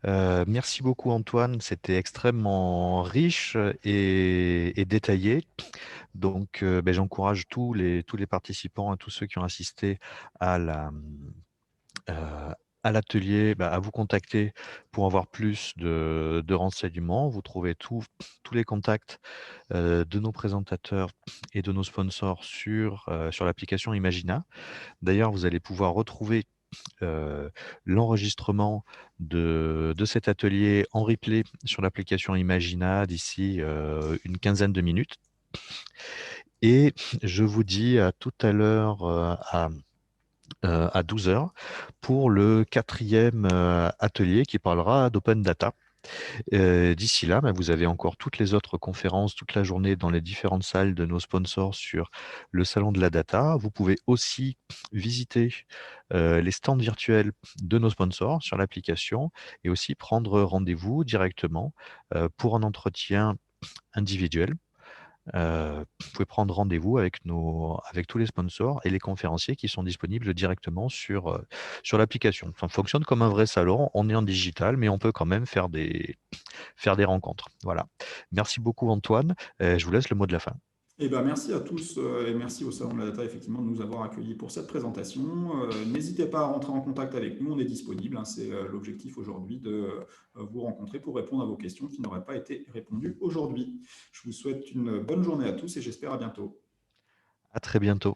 Merci beaucoup Antoine, c'était extrêmement riche et détaillé. Donc j'encourage tous les participants et tous ceux qui ont assisté à euh, à l'atelier, à vous contacter pour avoir plus de renseignements. Vous trouvez tous les contacts de nos présentateurs et de nos sponsors sur l'application Imagina. D'ailleurs, vous allez pouvoir retrouver l'enregistrement de cet atelier en replay sur l'application Imagina d'ici une quinzaine de minutes. Et je vous dis à tout à l'heure à 12 heures pour le quatrième atelier qui parlera d'Open Data. D'ici là, vous avez encore toutes les autres conférences toute la journée dans les différentes salles de nos sponsors sur le salon de la data. Vous pouvez aussi visiter les stands virtuels de nos sponsors sur l'application et aussi prendre rendez-vous directement pour un entretien individuel. Vous pouvez prendre rendez-vous avec tous les sponsors et les conférenciers qui sont disponibles directement sur l'application. Ça fonctionne comme un vrai salon. On est en digital, mais on peut quand même faire des rencontres. Voilà. Merci beaucoup Antoine. Je vous laisse le mot de la fin. Eh ben, merci à tous et merci au Salon de la Data effectivement de nous avoir accueillis pour cette présentation. N'hésitez pas à rentrer en contact avec nous, on est disponible, hein. C'est l'objectif aujourd'hui de vous rencontrer pour répondre à vos questions qui n'auraient pas été répondues aujourd'hui. Je vous souhaite une bonne journée à tous et j'espère à bientôt. À très bientôt.